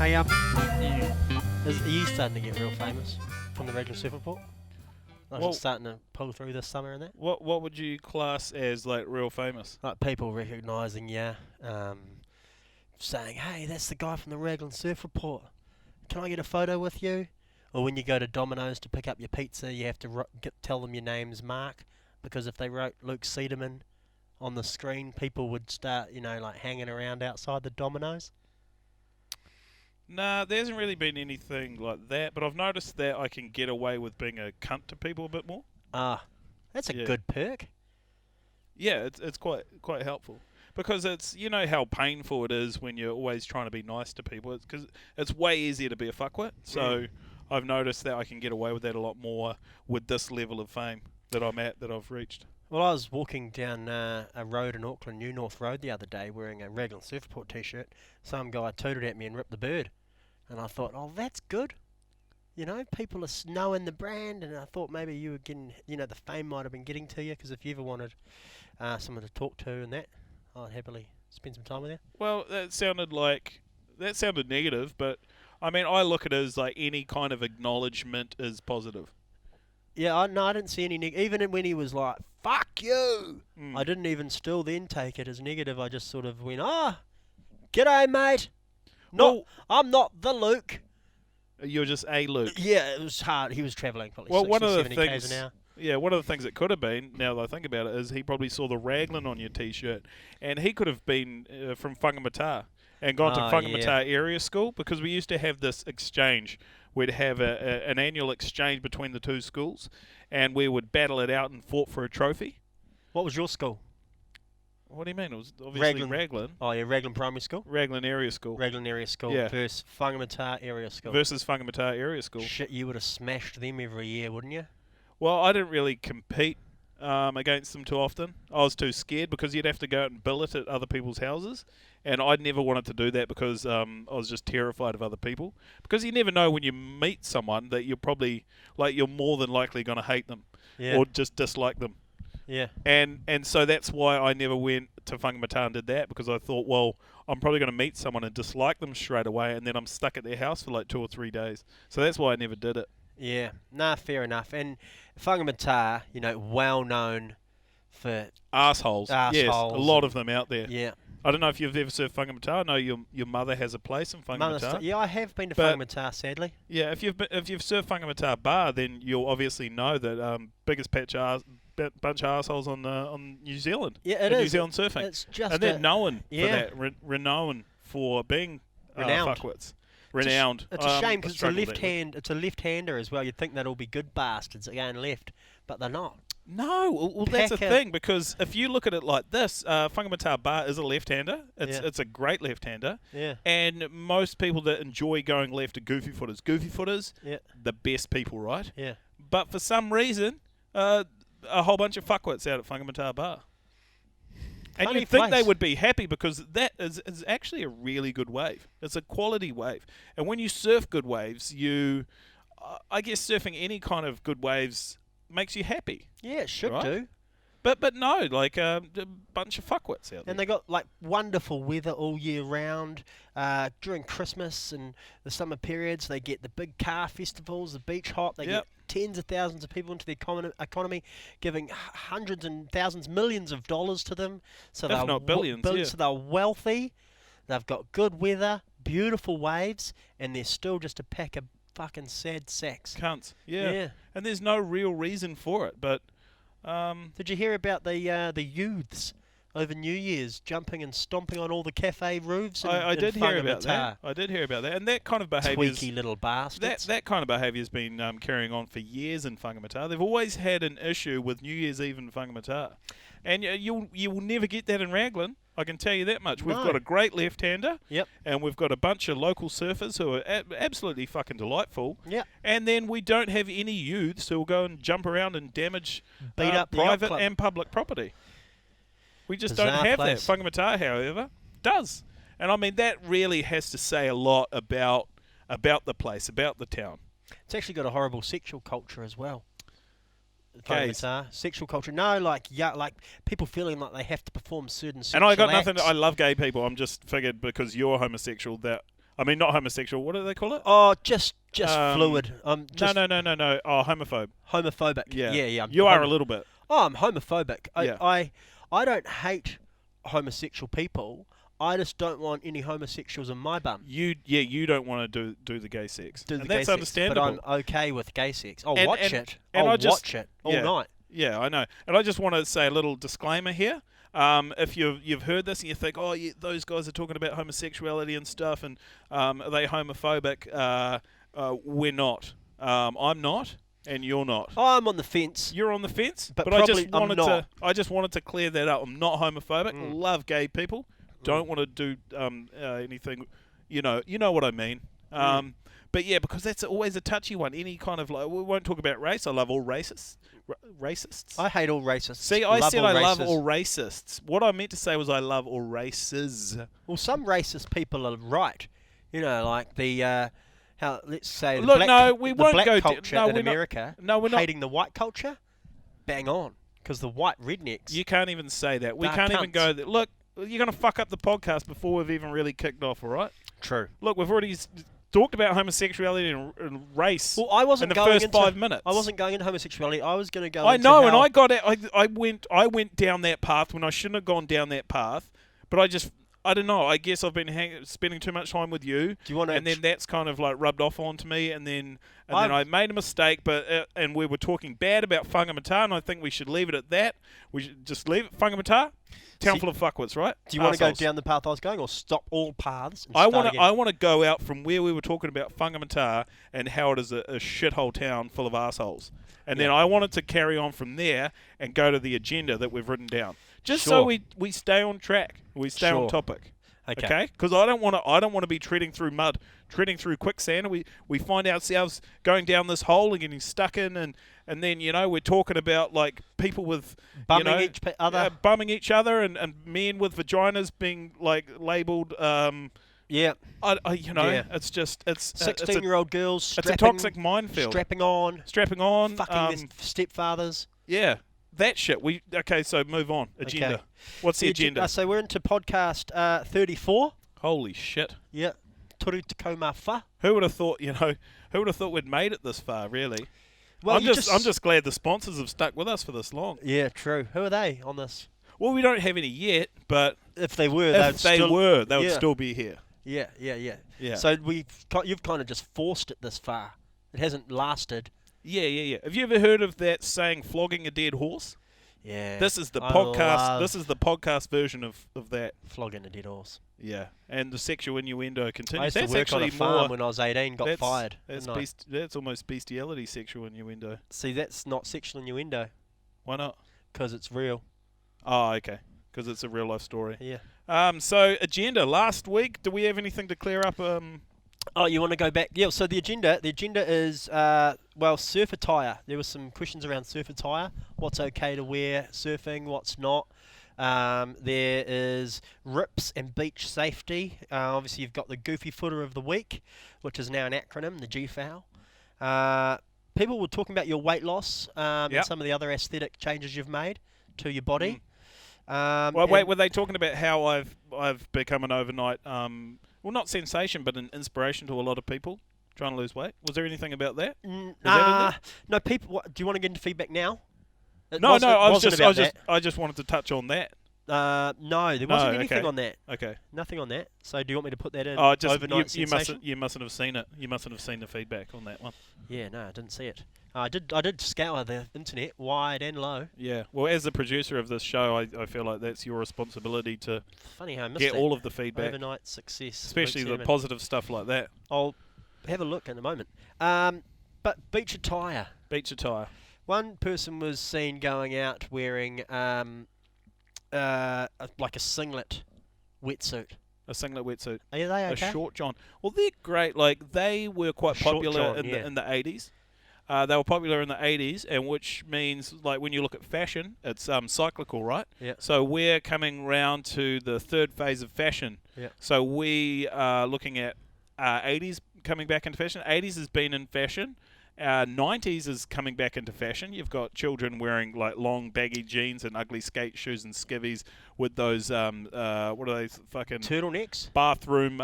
Hey, are you starting to get real famous from the Raglan Surf Report? Like, Well- it's starting to pull through this summer and that? What would you class as like real famous? Like people recognising you, saying, hey, that's the guy from the Raglan Surf Report. Can I get a photo with you? Or when you go to Domino's to pick up your pizza, you have to tell them your name's Mark, because if they wrote Luke Cederman on the screen, people would start, like hanging around outside the Domino's. Nah, there hasn't really been anything like that, but I've noticed that I can get away with being a cunt to people a bit more. Ah, that's a Yeah. good perk. Yeah, it's quite helpful. Because it's, you know how painful it is when you're always trying to be nice to people. It's because it's way easier to be a fuckwit. So I've noticed that I can get away with that a lot more with this level of fame that I'm at, that I've reached. Well, I was walking down a road in Auckland, New North Road, the other day, wearing a Raglan Surf Report t-shirt. Some guy tooted at me and ripped the bird. And I thought, oh, that's good. People are knowing the brand, and I thought maybe you were getting, the fame might have been getting to you, because if you ever wanted someone to talk to and that, I'd happily spend some time with you. Well, that sounded negative, but I mean, I look at it as like any kind of acknowledgement is positive. Yeah, I didn't see any even when he was like, fuck you, Mm. I didn't even still then take it as negative. I just sort of went, g'day, mate. Well, I'm not the Luke. You're just a Luke. Yeah, it was hard. He was travelling probably Well, 60, one of the 70 k's things, an hour. yeah, one of the things it could have been, now that I think about it, is he probably saw the Raglan on your T-shirt, and he could have been from Whangamata and gone to Whangamata area school, because we used to have this exchange. We'd have an annual exchange between the two schools, and we would battle it out and fought for a trophy. What was your school? What do you mean? It was obviously Raglan. Oh, yeah, Raglan Primary School? Raglan area school. Raglan Area School Yeah. versus Whangamata Area School. Versus Whangamata area school. Shit, you would have smashed them every year, wouldn't you? Well, I didn't really compete against them too often. I was too scared, because you'd have to go out and billet at other people's houses, and I never wanted to do that because I was just terrified of other people. Because you never know when you meet someone that you're probably, you're more than likely going to hate them or just dislike them. Yeah. And so that's why I never went to Whangamata and did that, because I thought, well, I'm probably going to meet someone and dislike them straight away, and then I'm stuck at their house for like 2 or 3 days. So that's why I never did it. Yeah. Nah, fair enough. And Whangamata, well known for Assholes. Yes, a lot of them out there. Yeah. I don't know if you've ever surfed Whangamata. I know your mother has a place in Whangamata. Yeah, I have been to But- Whangamata, sadly. Yeah, if you've surfed Whangamata Bar, then you'll obviously know that biggest bunch of assholes on New Zealand. Yeah, it New is. Zealand surfing, It's just and they're known for yeah. that, renowned for being Renowned. fuckwits. Renowned. It's a shame because it's a struggled left that hand. It's a left-hander as well. You'd think they'd all be good bastards going left, but they're not. No, well that's the Packer. thing, because if you look at it like this, Whangamata Bar is a left-hander. It's a great left-hander. Yeah. And most people that enjoy going left are goofy footers. Goofy footers, Yeah. the best people, right? Yeah. But for some reason, a whole bunch of fuckwits out at Whangamata Bar. And Funny you'd think they place. would be happy, because that is actually a really good wave. It's a quality wave. And when you surf good waves, I guess surfing any kind of good waves makes you happy. Yeah, it should Right? do. But no, a bunch of fuckwits out there. And they got wonderful weather all year round. During Christmas and the summer periods, they get the big car festivals, the beach hop. They get tens of thousands of people into the economy, giving hundreds and thousands, millions of dollars to them. So If they're not billions, yeah. So they're wealthy. They've got good weather, beautiful waves, and they're still just a pack of fucking sad sacks. Cunts. Yeah. Yeah. And there's no real reason for it, but Did you hear about the youths over New Year's jumping and stomping on all the cafe roofs? I did hear about Whangamata? that. I did hear about that, and that kind of behaviour. Tweaky little bastards. That kind of behaviour has been carrying on for years in Whangamata. They've always had an issue with New Year's Eve in Whangamata, and you will never get that in Raglan. I can tell you that much. We've No. got a great left-hander, Yep. and we've got a bunch of local surfers who are absolutely fucking delightful. Yep. And then we don't have any youths who will go and jump around and damage Beat up the private yacht club. and public property. We just Bizarre don't have place. that. Whangamata, however, does. And I mean, that really has to say a lot about the place, about the town. It's actually got a horrible sexual culture as well. Gays. Whangamata. Sexual culture. No, like people feeling like they have to perform certain sexual And I got nothing. acts. I love gay people. I'm just figured because you're homosexual that I mean, not homosexual. What do they call it? Oh, just fluid. Just No. Oh, homophobe. homophobic. Yeah. Yeah. You are a little bit. Oh, I'm homophobic. Yeah. I don't hate homosexual people. I just don't want any homosexuals in my bum. You don't want to do the gay sex. Do the And gay that's sex, understandable. but I'm okay with gay sex. I'll And- watch and- it. and I'll I just- watch it all yeah. night. Yeah, I know. And I just want to say a little disclaimer here. If you've heard this and you think, those guys are talking about homosexuality and stuff, and are they homophobic? We're not. I'm not, and you're not. I'm on the fence. You're on the fence, But I probably just wanted I'm not. I just wanted to clear that up. I'm not homophobic. Love gay people. Don't want to do anything. You know what I mean. But yeah, because that's always a touchy one. Any kind of we won't talk about race. I love all racists. Racists. I hate all racists. See, I Love said all I love races. all racists. What I meant to say was I love all races. Well, some racist people are right. Like the let's say the Look, black, no, we the won't black go. culture No, in we're not. America. No, we're not. Hating the white culture. Bang on, because the white rednecks. You can't even say that. We They're can't even cunts. go there. Look, you're going to fuck up the podcast before we've even really kicked off, all right? True. Look, we've already talked about homosexuality and race Well, I wasn't in the going first into 5 minutes. I wasn't going into homosexuality. I was going to go. I into know, how, and I got it. I went down that path when I shouldn't have gone down that path. But I don't know. I guess I've been spending too much time with you. Do you want to? And then that's kind of like rubbed off onto me, and then I made a mistake. But and we were talking bad about Whangamata, and I think we should leave it at that. We should just leave it. Whangamata, town full of fuckwits, right? Do you want to go Arseholes. down the path I was going, or stop all paths? And I start again? I want to go out from where we were talking about Whangamata and how it is a shithole town full of assholes, and then I wanted to carry on from there and go to the agenda that we've written down, just so Sure. we stay on track, we stay on Sure. topic. Okay. Okay, because I don't want to be treading through mud, treading through quicksand. We find ourselves going down this hole and getting stuck in, and then we're talking about like people with Bumming each other. bumming each other, and men with vaginas being like labelled. Yeah. It's just it's 16-year-old girls. it's a toxic minefield. Strapping on. Strapping on, Fucking their stepfathers. yeah, that shit. So move on. Agenda. Okay. What's the agenda? So we're into podcast 34. Holy shit! Yeah. Toru Takoma Fa. Who would have thought? Who would have thought we'd made it this far? Really? Well, I'm just glad the sponsors have stuck with us for this long. Yeah, true. Who are they on this? Well, we don't have any yet, but If they were, if they would yeah. still be here. Yeah. Yeah. So you've kind of just forced it this far. It hasn't lasted. Yeah. Have you ever heard of that saying, flogging a dead horse? Yeah. This is the I podcast. love This is the podcast version of that. flogging a dead horse. Yeah, and the sexual innuendo I continues. used to That's work actually on a farm more. when I was 18. Got fired. That's didn't I? that's almost bestiality, sexual innuendo. See, that's not sexual innuendo Why not? because it's real. Oh, okay. Because it's a real life story. Yeah. So agenda. Last week, do we have anything to clear up? Oh, you want to go back? Yeah. So the agenda is surf attire. There were some questions around surf attire. What's okay to wear surfing? What's not? There is rips and beach safety. Obviously, you've got the goofy footer of the week, which is now an acronym, the G.O.A.T. People were talking about your weight loss and some of the other aesthetic changes you've made to your body. Were they talking about how I've become an overnight, not sensation, but an inspiration to a lot of people trying to lose weight? Was there anything about that? No, people. Do you want to get into feedback now? I just wanted to touch on that. No, there wasn't anything okay. on that. Okay. Nothing on that. So do you want me to put that in? Oh, just overnight sensation? you mustn't have seen it. You mustn't have seen the feedback on that one. Yeah, no, I didn't see it. I did scour the internet wide and low. Yeah. Well, as the producer of this show, I feel like that's your responsibility to Funny how I missed get that. all of the feedback, Overnight success, especially Luke the Cinnamon. positive stuff like that. I'll have a look in a moment. But beach attire. Beach attire. One person was seen going out wearing like a singlet wetsuit. A singlet wetsuit. Are they okay? A short john. Well, they're great. Like, they were quite Short popular john, in the 80s. They were popular in the 80s, and which means, like, when you look at fashion, it's cyclical, right? Yeah. So we're coming round to the third phase of fashion. Yeah. So we are looking at 80s coming back into fashion. 80s has been in fashion, 90s is coming back into fashion. You've got children wearing like long baggy jeans and ugly skate shoes and skivvies with those what are they fucking Turtlenecks? bathroom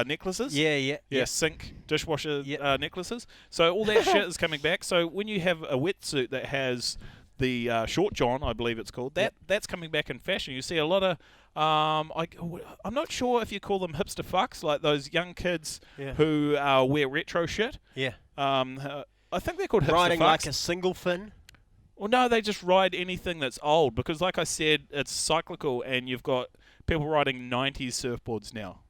necklaces? Yeah. Sink dishwasher Yep. necklaces. So all that shit is coming back. So when you have a wetsuit that has the short john, I believe it's called, that's coming back in fashion. You see a lot of I'm not sure if you call them hipster fucks, like those young kids who wear retro shit. Yeah. I think they're called hipster Riding fucks. like a single fin. Well, no, they just ride anything that's old because, like I said, it's cyclical, and you've got people riding 90s surfboards now.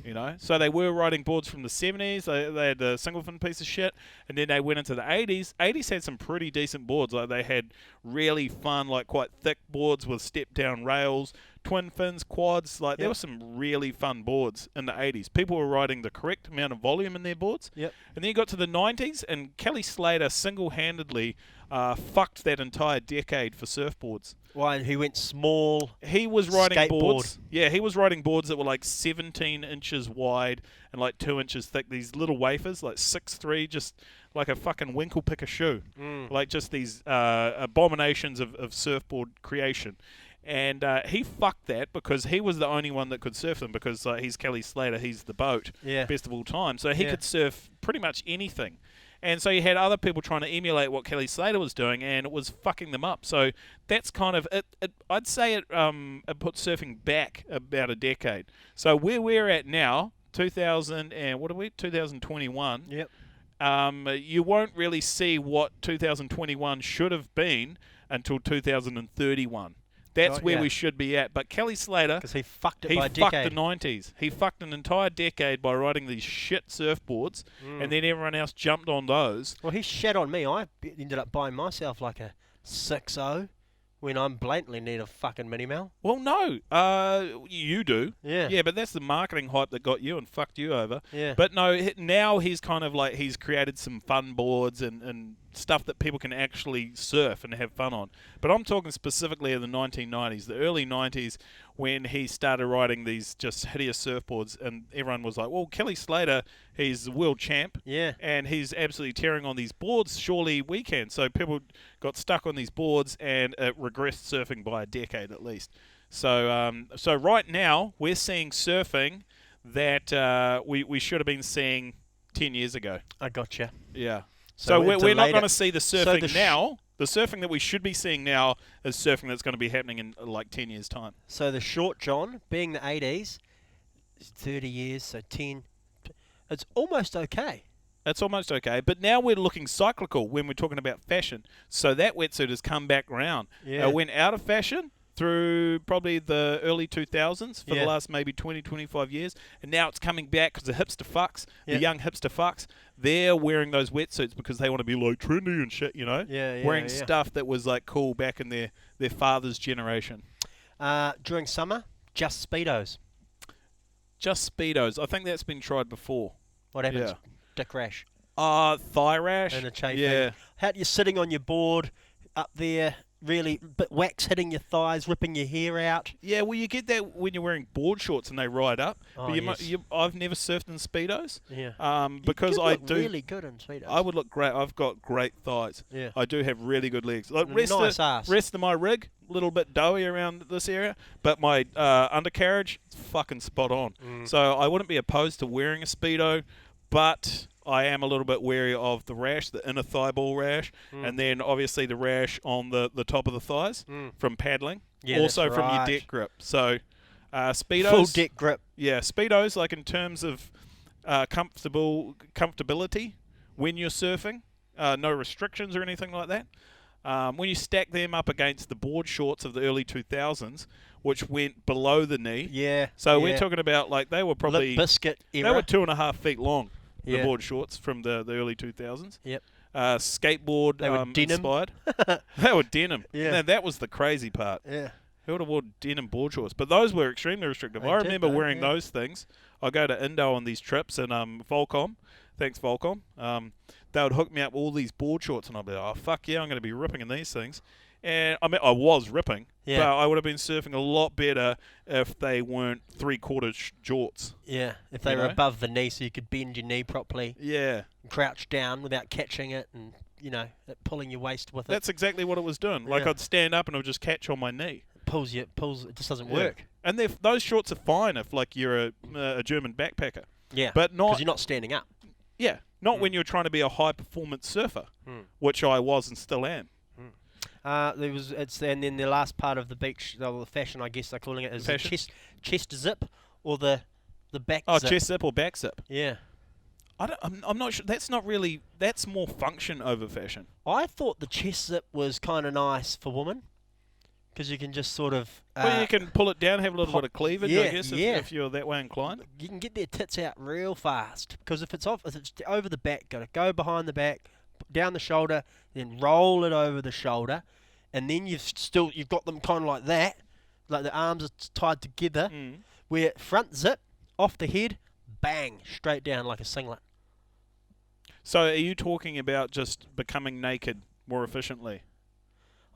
You know, so they were riding boards from the 70s. They had a single fin piece of shit, and then they went into the 80s. 80s had some pretty decent boards. Like they had really fun, like quite thick boards with step down rails, twin fins, quads. Like there were some really fun boards in the 80s. People were riding the correct amount of volume in their boards. Yep. And then you got to the 90s, and Kelly Slater single-handedly fucked that entire decade for surfboards. Why? He went small. He was riding skateboard. boards. Yeah, he was riding boards that were like 17 inches wide and like 2 inches thick. These little wafers, like 6'3", just like a fucking winkle picker shoe. Like just these abominations of surfboard creation. And he fucked that because he was the only one that could surf them because he's Kelly Slater, he's the boat, best of all time. So he could surf pretty much anything. And so you had other people trying to emulate what Kelly Slater was doing, and it was fucking them up. So that's kind of it. I'd say it put surfing back about a decade. So where we're at now, 2021. Yep. You won't really see what 2021 should have been until 2031. That's where we should be at. But Kelly Slater, because he fucked it by a he fucked decade. the 90s. He fucked an entire decade by riding these shit surfboards, and then everyone else jumped on those. Well, he shat on me. I ended up buying myself like a 6.0 when I'm blatantly need a fucking mini mal. Well, no, you do. Yeah. Yeah, but that's the marketing hype that got you and fucked you over. Yeah. But no, now he's kind of like, he's created some fun boards and stuff that people can actually surf and have fun on. But I'm talking specifically of the 1990s, the early 90s, when he started riding these just hideous surfboards, and everyone was like, well, Kelly Slater, he's the world champ, and he's absolutely tearing on these boards, surely we can. So people got stuck on these boards, and it regressed surfing by a decade at least. So so right now, we're seeing surfing that we should have been seeing 10 years ago. I gotcha. Yeah. So we're not going to see the surfing so now. The surfing that we should be seeing now is surfing that's going to be happening in like 10 years' time. So the short john, being the 80s, 30 years, so 10, it's almost okay. It's almost okay. But now we're looking cyclical when we're talking about fashion. So that wetsuit has come back around. Yeah. Went out of fashion through probably the early 2000s for the last maybe 20, 25 years. And now it's coming back because the hipster fucks, the young hipster fucks, they're wearing those wetsuits because they want to be like trendy and shit, you know? Wearing stuff that was like cool back in their father's generation. During summer, just Speedos. Just Speedos. I think that's been tried before. What happens? Dick rash. Thigh rash. And a chafing. Yeah. How you're sitting on your board up there, really, but wax hitting your thighs, ripping your hair out. Yeah, well, you get that when you're wearing board shorts and they ride up. Oh, but yes. I've never surfed in Speedos. Yeah. Because you I look do really good in Speedos. I would look great. I've got great thighs. Yeah. I do have really good legs. Like Nice ass. rest of my rig, a little bit doughy around this area, but my undercarriage, it's fucking spot on. So I wouldn't be opposed to wearing a Speedo, but I am a little bit wary of the rash, the inner thigh ball rash, and then obviously the rash on the top of the thighs from paddling. Yeah, also that's from your right. deck grip. So Speedos. Full deck grip. Yeah, Speedos, like in terms of comfortability when you're surfing, no restrictions or anything like that. When you stack them up against the board shorts of the early 2000s, which went below the knee. Yeah. So we're talking about like they were probably... Lip biscuit era. They were 2.5 feet long, the Yeah. board shorts from the early 2000s. Yep. Skateboard They were denim. inspired. They were denim. Yeah. Now, that was the crazy part. Yeah. Who would have worn denim board shorts? But those were extremely restrictive. I remember wearing those things. I go to Indo on these trips and Volcom. Thanks, Volcom. They would hook me up with all these board shorts and I'd be like, oh, fuck yeah, I'm going to be ripping in these things. And I mean, I was ripping, Yeah. but I would have been surfing a lot better if they weren't 3/4 jorts. Yeah, if they You were know? above the knee so you could bend your knee properly, Yeah. crouch down without catching it and, it pulling your waist with it. That's exactly what it was doing. Like, Yeah. I'd stand up and it would just catch on my knee. Pulls, it just doesn't Yeah. work. And those shorts are fine if, like, you're a German backpacker. Yeah, But not... because you're not standing up. Yeah, not when you're trying to be a high-performance surfer, which I was and still am. And then the last part of the beach, the fashion, I guess they're calling it, is the Fashion? chest zip or the back Oh, zip. chest zip or back zip? Yeah. I'm not sure. That's not really... That's more function over fashion. I thought the chest zip was kind of nice for women because you can just sort of... Well, you can pull it down, have a little bit of cleavage, I guess, yeah. if you're that way inclined. You can get their tits out real fast because if it's over the back, got to go behind the back, down the shoulder, then roll it over the shoulder, and then you've got them kind of like that, like the arms are tied together. Where front zip off the head, bang, straight down like a singlet. So, are you talking about just becoming naked more efficiently?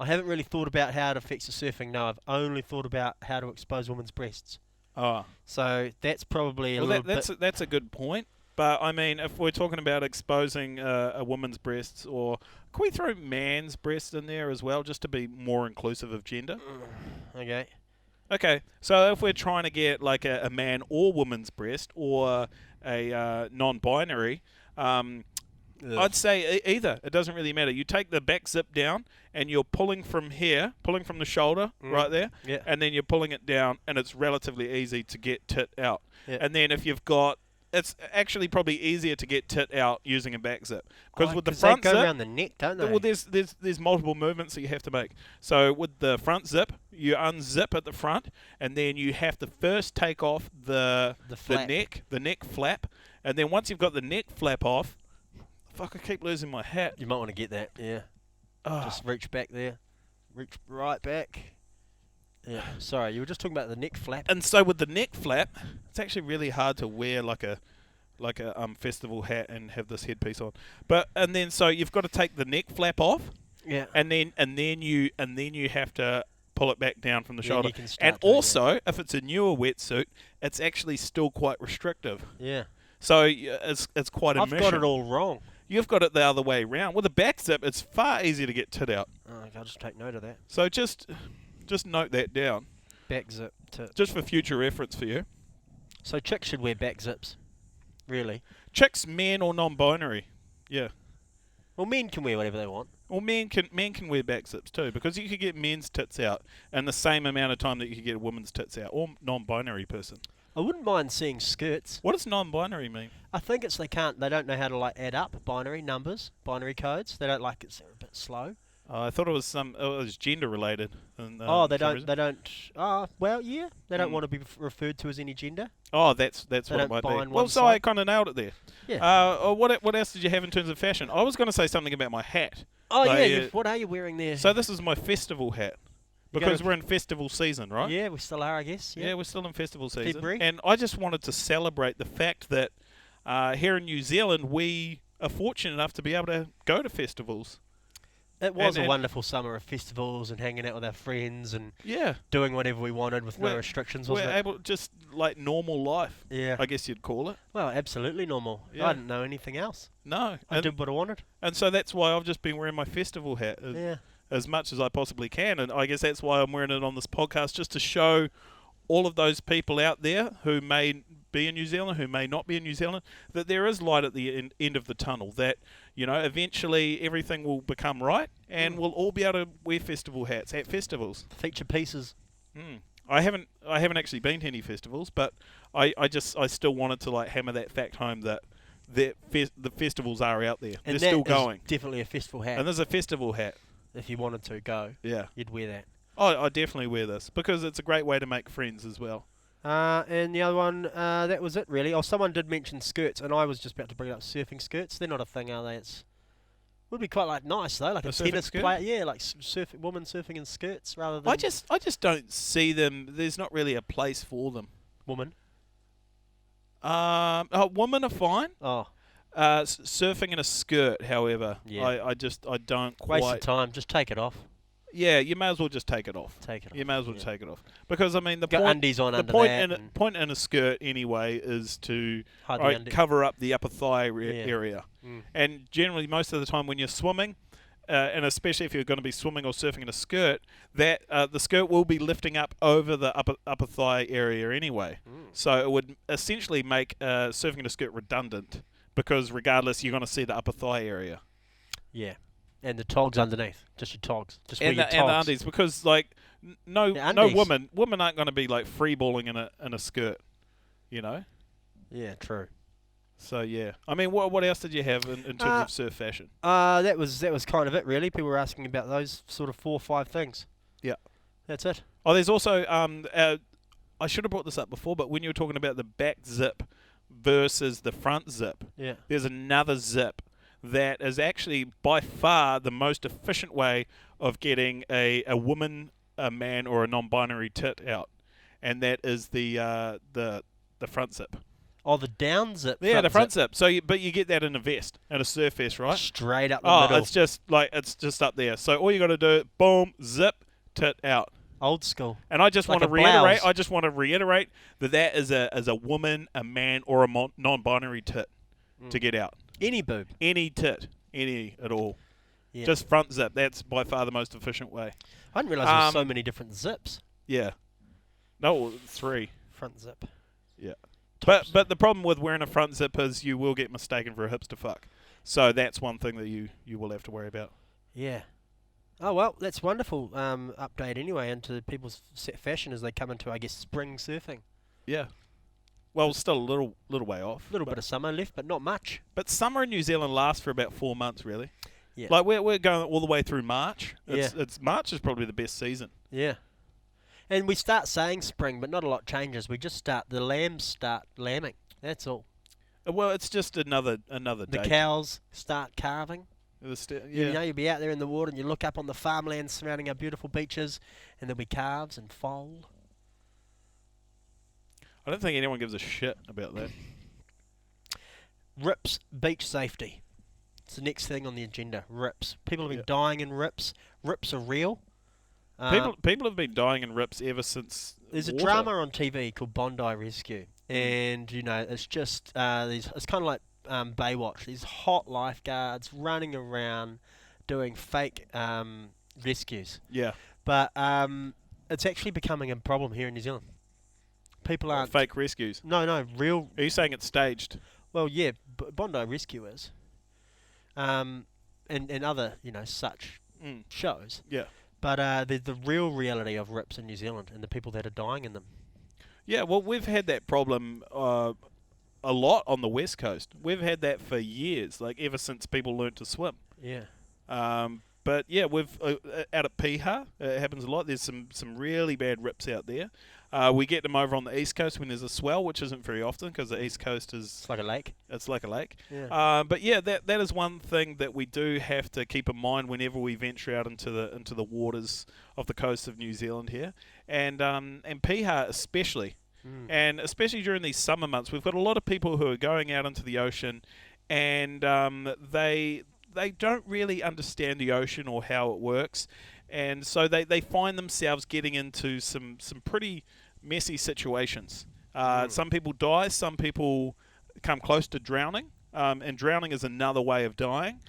I haven't really thought about how it affects the surfing. No, I've only thought about how to expose women's breasts. Oh, So that's probably that's a good point. But I mean, if we're talking about exposing a woman's breasts, or can we throw man's breast in there as well, just to be more inclusive of gender? Okay. Okay, so if we're trying to get like a man or woman's breast, or a non-binary, I'd say either. It doesn't really matter. You take the back zip down, and you're pulling from here, pulling from the shoulder, right there, Yeah. and then you're pulling it down, and it's relatively easy to get tit out. Yeah. And then if you've got... It's actually probably easier to get tit out using a back zip. Because with the front they go zip... around the neck, don't they? Well, there's multiple movements that you have to make. So with the front zip, you unzip at the front, and then you have to first take off the flap. the neck flap, and then once you've got the neck flap off... Fuck, I keep losing my hat. You might want to get that, yeah. Oh. Just reach back there. Reach right back. Yeah, sorry, you were just talking about the neck flap. And so with the neck flap, it's actually really hard to wear like a festival hat and have this headpiece on. And then so you've got to take the neck flap off. Yeah. And then you have to pull it back down from the shoulder. You can start And doing that. also, if it's a newer wetsuit, it's actually still quite restrictive. Yeah. So it's quite a I've mission. got it all wrong. You've got it the other way around. With a back zip, it's far easier to get tit out. Oh, I'll just take note of that. So just note that down, Back zip to... just for future reference for you. So chicks should wear back zips. Really? Chicks, men, or non-binary. Yeah. Well, men can wear whatever they want. Well, men can wear back zips too, because you could get men's tits out in the same amount of time that you could get a woman's tits out, or non-binary person. I wouldn't mind seeing skirts. What does non-binary mean? I think it's they don't know how to like add up binary numbers, binary codes. They don't like it. They're a bit slow. I thought it was gender related. And, They don't. Well, yeah. They don't want to be referred to as any gender. Oh, that's They what it don't might be. bind Well, one so I side. kind of nailed it there. Yeah. What else did you have in terms of fashion? I was going to say something about my hat. Oh, Like, yeah. What are you wearing there? So this is my festival hat. Because we're in festival season, right? Yeah, we still are, I guess. Yeah, we're still in festival season. February. And I just wanted to celebrate the fact that here in New Zealand, we are fortunate enough to be able to go to festivals. It was and- a wonderful summer of festivals and hanging out with our friends and Yeah. doing whatever we wanted with no We're- restrictions, We're wasn't it? able, just like normal life, Yeah. I guess you'd call it. Well, absolutely normal. Yeah. I didn't know anything else. No. I did what I wanted. And so that's why I've just been wearing my festival hat Yeah. as much as I possibly can. And I guess that's why I'm wearing it on this podcast, just to show all of those people out there who may be in New Zealand, who may not be in New Zealand, that there is light at the end of the tunnel, that, eventually everything will become right and we'll all be able to wear festival hats at festivals. Feature pieces. I haven't actually been to any festivals, but I still wanted to like hammer that fact home that the festivals are out there. And They're still that is going. definitely a festival hat. And there's a festival hat. If you wanted to go, Yeah. you'd wear that. I definitely wear this because it's a great way to make friends as well. And the other one, that was it really. Oh, someone did mention skirts, and I was just about to bring up surfing skirts. They're not a thing, are they? Would be quite like nice though, like A a surfing tennis skirt? player. Yeah, like women surfing in skirts rather than I just don't see them. There's not really a place for them. woman. Women are fine. Oh, Surfing in a skirt, however, Yeah. I don't waste of quite. time. Just take it off. Yeah, you may as well just take it off. Take it off. You may as well yeah. take it off because I mean the Got point. undies on The under point that. in point in a skirt anyway is to Hide the right, undi- cover up the upper thigh Yeah. area, Mm. and generally most of the time when you're swimming, and especially if you're going to be swimming or surfing in a skirt, that the skirt will be lifting up over the upper thigh area anyway. So it would essentially make surfing in a skirt redundant because regardless you're going to see the upper thigh area. Yeah. And the togs underneath. Just your togs. Just And wear the, your and the togs. undies, because like no undies. women aren't going to be like freeballing in a skirt, you know. Yeah, true. So yeah, I mean, what else did you have in terms of surf fashion? That was kind of it really. People were asking about those sort of 4 or 5 things. Yeah, that's it. Oh, there's also I should have brought this up before, but when you were talking about the back zip versus the front zip, Yeah. there's another zip that is actually by far the most efficient way of getting a woman, a man, or a non-binary tit out, and that is the front zip. Oh, the down zip. Yeah, the front zip. So, but you get that in a vest, in a surf vest, right? Straight up the middle. It's just up there. So all you got to do, boom, zip, tit out. Old school. And I just Like want to a blouse. reiterate. I just want to reiterate that is a woman, a man, or a non-binary tit to get out. Any boob. Any tit, any at all. Yeah. Just front zip. That's by far the most efficient way. I didn't realise there were so many different zips. Yeah. No, 3. Front zip. Yeah. But the problem with wearing a front zip is you will get mistaken for a hipster fuck. So that's one thing that you will have to worry about. Yeah. Oh, well, that's wonderful update anyway into people's fashion as they come into, I guess, spring surfing. Yeah. Well, still a little way off. A little bit of summer left, but not much. But summer in New Zealand lasts for about 4 months, really. Yeah. Like we're going all the way through March. Yeah. It's March is probably the best season. Yeah. And we start saying spring, but not a lot changes. We just the lambs start lambing. That's all. Well, it's just another The date. cows start calving. Yeah. You know, you'll be out there in the water and you look up on the farmlands surrounding our beautiful beaches, and there'll be calves and foal. I don't think anyone gives a shit about that. Rips, beach safety. It's the next thing on the agenda. Rips. People have been Yeah. dying in rips. Rips are real. People have been dying in rips ever since. There's a water. drama on TV called Bondi Rescue, and you know it's just it's kind of like Baywatch. These hot lifeguards running around doing fake rescues, Yeah. but it's actually becoming a problem here in New Zealand. People aren't Fake rescues. No, real. Are you saying it's staged? Well, yeah, Bondi Rescue is, and other such shows. Yeah. But the real reality of rips in New Zealand and the people that are dying in them. Yeah, well, we've had that problem a lot on the West Coast. We've had that for years, like ever since people learnt to swim. Yeah. But yeah, we've out at Piha, it happens a lot. There's some really bad rips out there. We get them over on the East Coast when there's a swell, which isn't very often because the East Coast is... It's like a lake. It's like a lake. Yeah. But yeah, that is one thing that we do have to keep in mind whenever we venture out into the waters of the coast of New zealand here, and Piha especially, and especially during these summer months, we've got a lot of people who are going out into the ocean, and they don't really understand the ocean or how it works, and so they find themselves getting into some pretty messy situations. Some people die, some people come close to drowning, and drowning is another way of dying.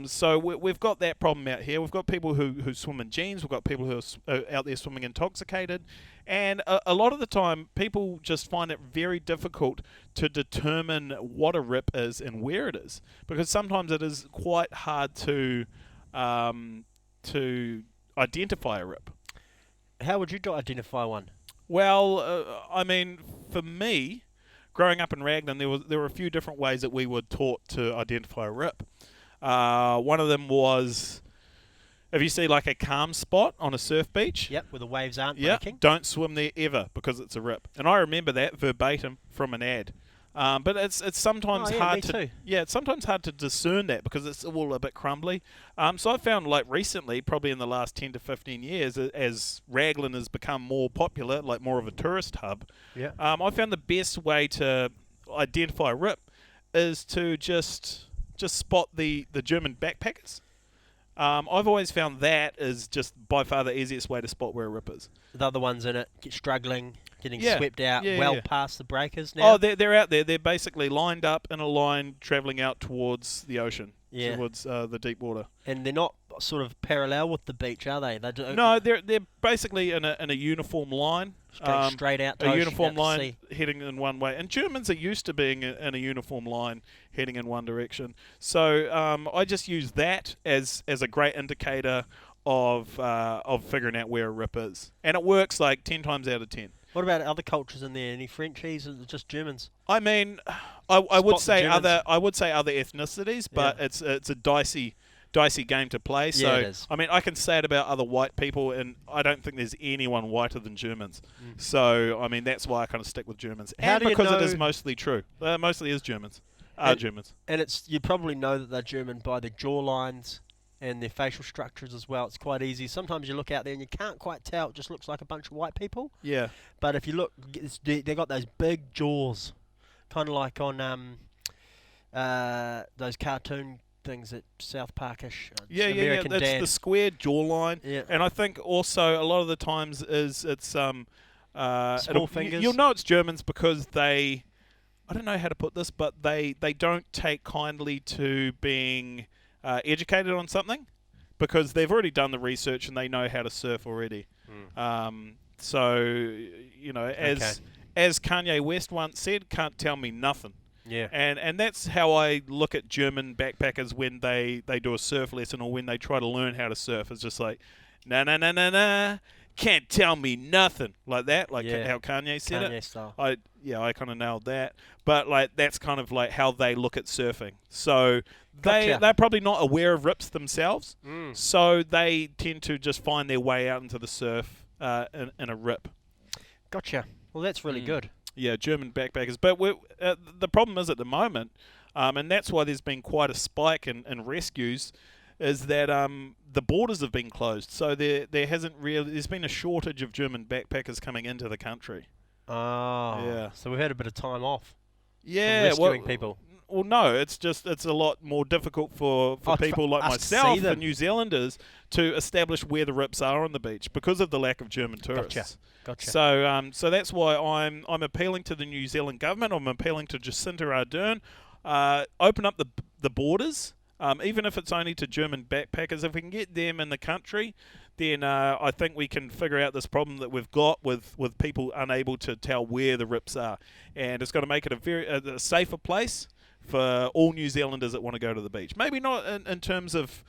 So we've got that problem out here. We've got people who swim in jeans. We've got people who are out there swimming intoxicated. And a lot of the time, people just find it very difficult to determine what a rip is and where it is. Because sometimes it is quite hard to identify a rip. How would you identify one? Well, I mean, for me, growing up in Raglan, there were a few different ways that we were taught to identify a rip. One of them was, if you see like a calm spot on a surf beach, Yep, where the waves aren't breaking. don't swim there ever because it's a rip. And I remember that verbatim from an ad. But it's sometimes hard to it's sometimes hard to discern that because it's all a bit crumbly. So I found like recently, probably in the last 10 to 15 years, as Raglan has become more popular, like more of a tourist hub, I found the best way to identify a rip is to just spot the German backpackers. I've always found that is just by far the easiest way to spot where a rip is. The other ones in it get struggling, getting Yeah. swept out Yeah. past the breakers now. Oh, they're out there. They're basically lined up in a line, travelling out towards the ocean, Yeah. towards the deep water. And they're not sort of parallel with the beach, are they? They do, No, they're basically in a uniform line. go straight out to A ocean, uniform out to line sea. heading in one way. And Germans are used to being in a uniform line heading in one direction. So I just use that as a great indicator of figuring out where a rip is. And it works like 10 times out of 10. What about other cultures in there? Any Frenchies or just Germans? I mean, I would Spot the say Germans. other ethnicities, but Yeah. it's a dicey game to play. Yeah, So it is. I mean, I can say it about other white people, and I don't think there's anyone whiter than Germans. Mm. So I mean, that's why I kind of stick with Germans, How and do you because it is know- mostly true. Mostly is Germans. And- Germans. And it's you probably know that they're German by their jawlines and their facial structures as well. It's quite easy. Sometimes you look out there and you can't quite tell. It just looks like a bunch of white people. Yeah. But if you look, they got those big jaws, kind of like on those cartoon things at South Parkish. Yeah. American It's Dad. the square jawline, Yeah. and I think also a lot of the times it's Small fingers. You'll know it's Germans because they, I don't know how to put this, but they don't take kindly to being educated on something because they've already done the research and they know how to surf already. So you know, as Kanye West once said, "Can't tell me nothing." Yeah. And that's how I look at German backpackers when they do a surf lesson or when they try to learn how to surf. It's just like, nah, can't tell me nothing, like that, like Yeah. how Kanye said Kanye it. style. I kind of nailed that, but like that's kind of like how they look at surfing. So Gotcha. they're probably not aware of rips themselves, Mm. so they tend to just find their way out into the surf in a rip. Gotcha. Well, that's really good. Yeah, German backpackers. But the problem is at the moment, and that's why there's been quite a spike in rescues, is that the borders have been closed. So there's been a shortage of German backpackers coming into the country. Oh. Yeah. So we've had a bit of time off Yeah, from rescuing people. Well, no, it's a lot more difficult for people like us to see myself, the them. New Zealanders, to establish where the rips are on the beach because of the lack of German tourists. Gotcha. So that's why I'm appealing to the New Zealand government. I'm appealing to Jacinda Ardern. Open up the borders, even if it's only to German backpackers. If we can get them in the country, then I think we can figure out this problem that we've got with people unable to tell where the rips are, and it's going to make it a safer place for all New Zealanders that want to go to the beach. Maybe not in terms of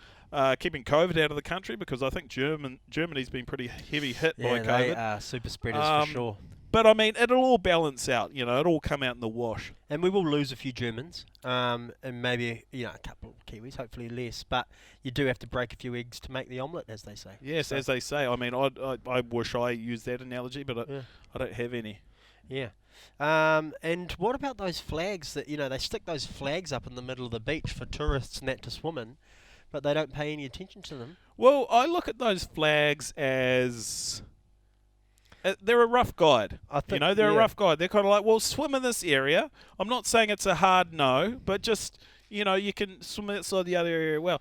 keeping COVID out of the country, because I think Germany's been pretty heavy hit by Yeah, COVID. they are super spreaders for sure. But I mean, it'll all balance out. You know, it'll all come out in the wash. And we will lose a few Germans, and maybe a couple of Kiwis, hopefully less. But you do have to break a few eggs to make the omelette, as they say. Yes, So, as they say. I mean, I wish I used that analogy, but Yeah. I don't have any. Yeah. And what about those flags that they stick those flags up in the middle of the beach for tourists and that to swim in, but they don't pay any attention to them? Well, I look at those flags as they're a rough guide. I think They're a yeah. rough guide. They're kind of like, well, swim in this area. I'm not saying it's a hard no, but just you can swim outside the other area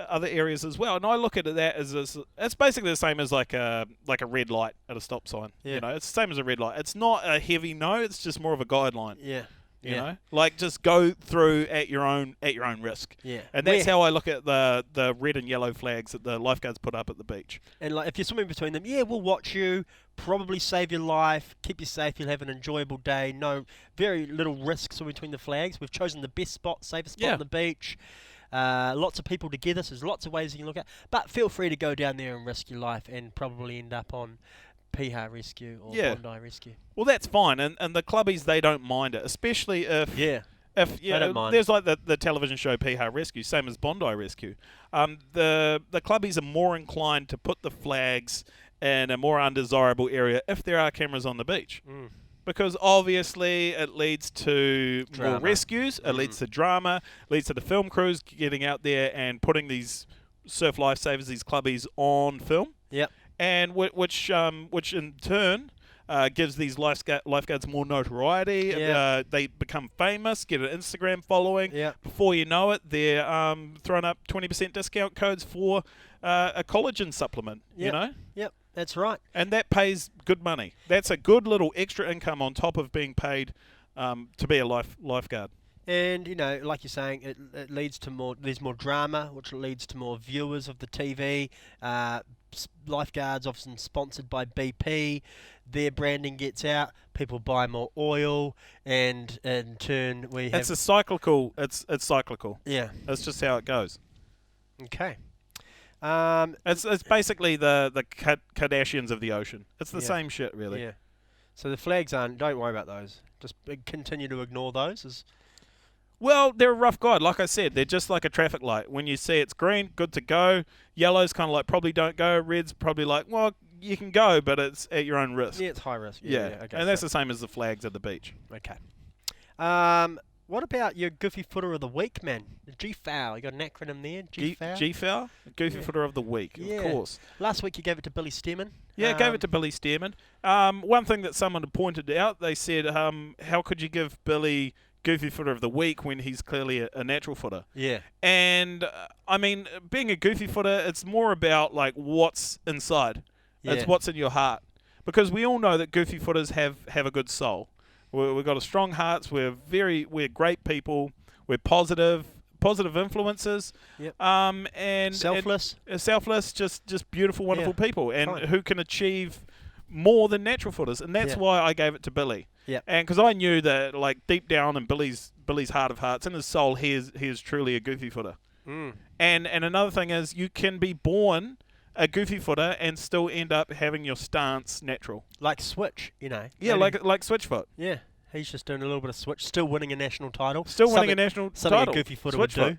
other areas as well. And I look at that as it's basically the same as like a red light at a stop sign. Yeah. It's the same as a red light. It's not a heavy no. It's just more of a guideline. Yeah. You know, like just go through at your own risk. Yeah. And that's how I look at the red and yellow flags that the lifeguards put up at the beach. And like if you're swimming between them, we'll watch you, probably save your life, keep you safe, you'll have an enjoyable day. No, very little risk swimming between the flags. We've chosen the best spot, safest spot Yeah. on the beach. Lots of people together, so there's lots of ways you can look at. But feel free to go down there and risk your life and probably end up on Piha Rescue or Yeah. Bondi Rescue. Well, that's fine, and the clubbies, they don't mind it, especially if Yeah. if They don't mind. there's like the television show Piha Rescue, same as Bondi Rescue. The clubbies are more inclined to put the flags in a more undesirable area if there are cameras on the beach. Mm. Because obviously it leads to Drama. more rescues, it leads to drama, leads to the film crews getting out there and putting these surf lifesavers, these clubbies, on film. Yep. And which in turn gives these lifeguards more notoriety. Yeah. They become famous, get an Instagram following. Yeah. Before you know it, they're throwing up 20% discount codes for a collagen supplement, you know? Yep, that's right. And that pays good money. That's a good little extra income on top of being paid to be a lifeguard. And, you know, like you're saying, it leads to more, there's more drama, which leads to more viewers of the TV. Lifeguards often sponsored by BP. Their branding gets out. People buy more oil. And in turn, we have... It's cyclical. It's cyclical. Yeah. That's just how it goes. Okay. It's basically the Kardashians of the ocean. It's the same shit, really. Yeah. So the flags aren't... Don't worry about those. Just continue to ignore those. Well, they're a rough guide. Like I said, they're just like a traffic light. When you see it's green, good to go. Yellow's kind of like probably don't go. Red's probably like, well, you can go, but it's at your own risk. Yeah, it's high risk. Yeah. Okay, and that's the same as the flags at the beach. Okay. What about your goofy footer of the week, man? The G.O.A.T. You got an acronym there? G.O.A.T? G.O.A.T? Goofy footer of the week, of course. Last week you gave it to Billy Stearman. Yeah, gave it to Billy Stearman. One thing that someone had pointed out, they said, how could you give Billy goofy footer of the week when he's clearly a natural footer? Yeah. And, I mean, being a goofy footer, it's more about, like, what's inside. Yeah. It's what's in your heart. Because we all know that goofy footers have a good soul. We've got a strong hearts. We're great people. We're positive influences. Yep. And selfless. Selfless, just beautiful, wonderful people, and Fine. who can achieve more than natural footers. And that's why I gave it to Billy. Yeah. And because I knew that, like, deep down in Billy's heart of hearts, in his soul, he is truly a goofy footer. Mm. And another thing is, you can be born a goofy footer and still end up having your stance natural. Like Switch, you know. Yeah, like Switchfoot. Yeah. He's just doing a little bit of Switch, still winning a national title. Winning a national title. Something a goofy footer would do.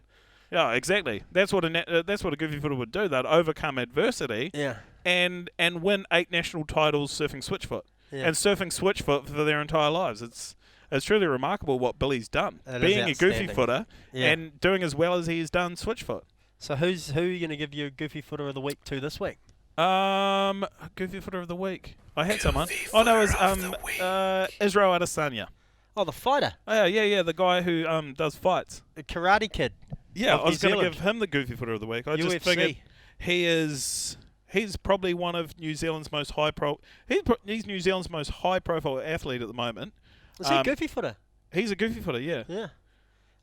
Yeah, exactly. That's what a goofy footer would do. They'd overcome adversity. Yeah. And win 8 national titles surfing switchfoot. Yeah. And surfing switchfoot for their entire lives. It's truly remarkable what Billy's done. Being a goofy footer and doing as well as he's done switchfoot. So who are you going to give your goofy footer of the week to this week? Goofy footer of the week. I had someone. Oh no, it was Israel Adesanya. Oh, the fighter. Oh yeah, the guy who does fights. The Karate Kid. Yeah, I was going to give him the goofy footer of the week. I UFC. just figured he's probably one of New Zealand's most he's New Zealand's most high profile athlete at the moment. Is he a goofy footer? He's a goofy footer, yeah. Yeah.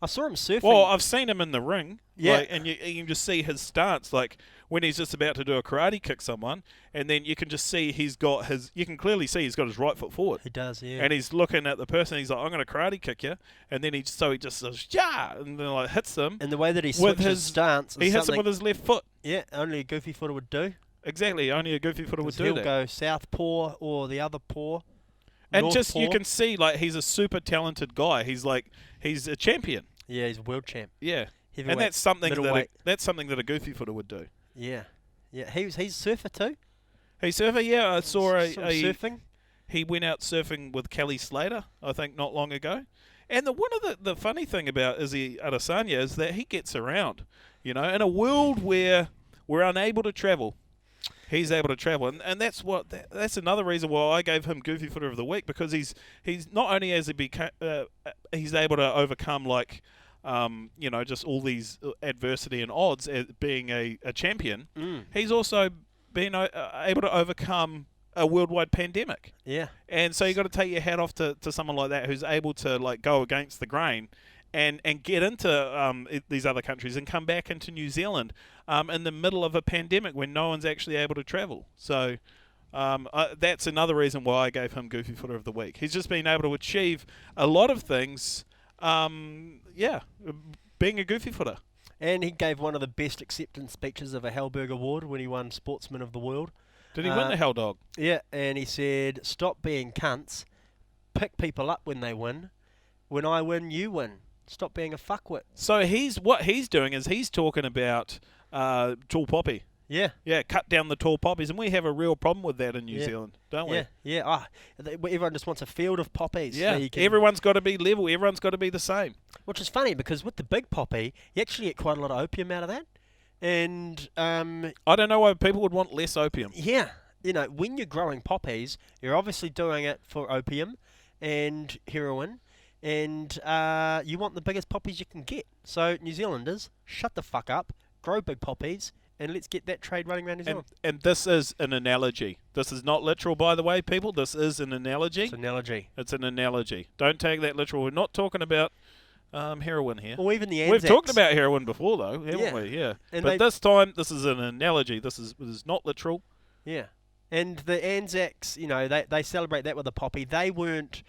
I saw him surfing. Well, I've seen him in the ring. Yeah. Like, and you can just see his stance, like when he's just about to do a karate kick someone, and then you can just see you can clearly see he's got his right foot forward. He does, yeah. And he's looking at the person, he's like, I'm going to karate kick you. And then he just says, yeah, and then like hits them. And the way that he switches his stance. He hits him with his left foot. Yeah, only a goofy footer would do. Exactly, only a goofy footer would do that. He'll go south paw or the other paw. And north just, paw. you can see, like, he's a super talented guy. He's a champion. Yeah, he's a world champ. Yeah. Heavyweight, And that's something middleweight. that a goofy footer would do. Yeah. Yeah, he's a surfer too. He's surfer, yeah. I saw surfing. He went out surfing with Kelly Slater, I think, not long ago. And one of the funny thing about Izzy Adesanya is that he gets around. You know, in a world where we're unable to travel, he's able to travel, and that's another reason why I gave him Goofy Footer of the Week, because he's not only has he's able to overcome, like, just all these adversity and odds as being a champion. He's also been able to overcome a worldwide pandemic. Yeah. And so you got to take your hat off to someone like that who's able to, like, go against the grain and get into these other countries and come back into New Zealand in the middle of a pandemic when no one's actually able to travel. So that's another reason why I gave him Goofy Footer of the Week. He's just been able to achieve a lot of things, being a goofy footer. And he gave one of the best acceptance speeches of a Hellberg Award when he won Sportsman of the World. Did he win the Hell Dog? Yeah, and he said, stop being cunts, pick people up when they win. When I win, you win. Stop being a fuckwit. So what he's doing is he's talking about tall poppy. Yeah. Yeah, cut down the tall poppies. And we have a real problem with that in New Zealand, don't we? Yeah, yeah. Everyone just wants a field of poppies. Yeah, everyone's got to be level. Everyone's got to be the same. Which is funny, because with the big poppy, you actually get quite a lot of opium out of that. And I don't know why people would want less opium. Yeah. you know, when you're growing poppies, you're obviously doing it for opium and heroin, and you want the biggest poppies you can get. So New Zealanders, shut the fuck up, grow big poppies, and let's get that trade running around New Zealand. And this is an analogy. This is not literal, by the way, people. This is an analogy. It's an analogy. It's an analogy. Don't take that literal. We're not talking about heroin here. Or even the We've Anzacs. talked about heroin before, though, haven't Yeah. we? Yeah. And But this time, this is an analogy. This is not literal. Yeah. And the Anzacs, you know, they celebrate that with a poppy. They weren't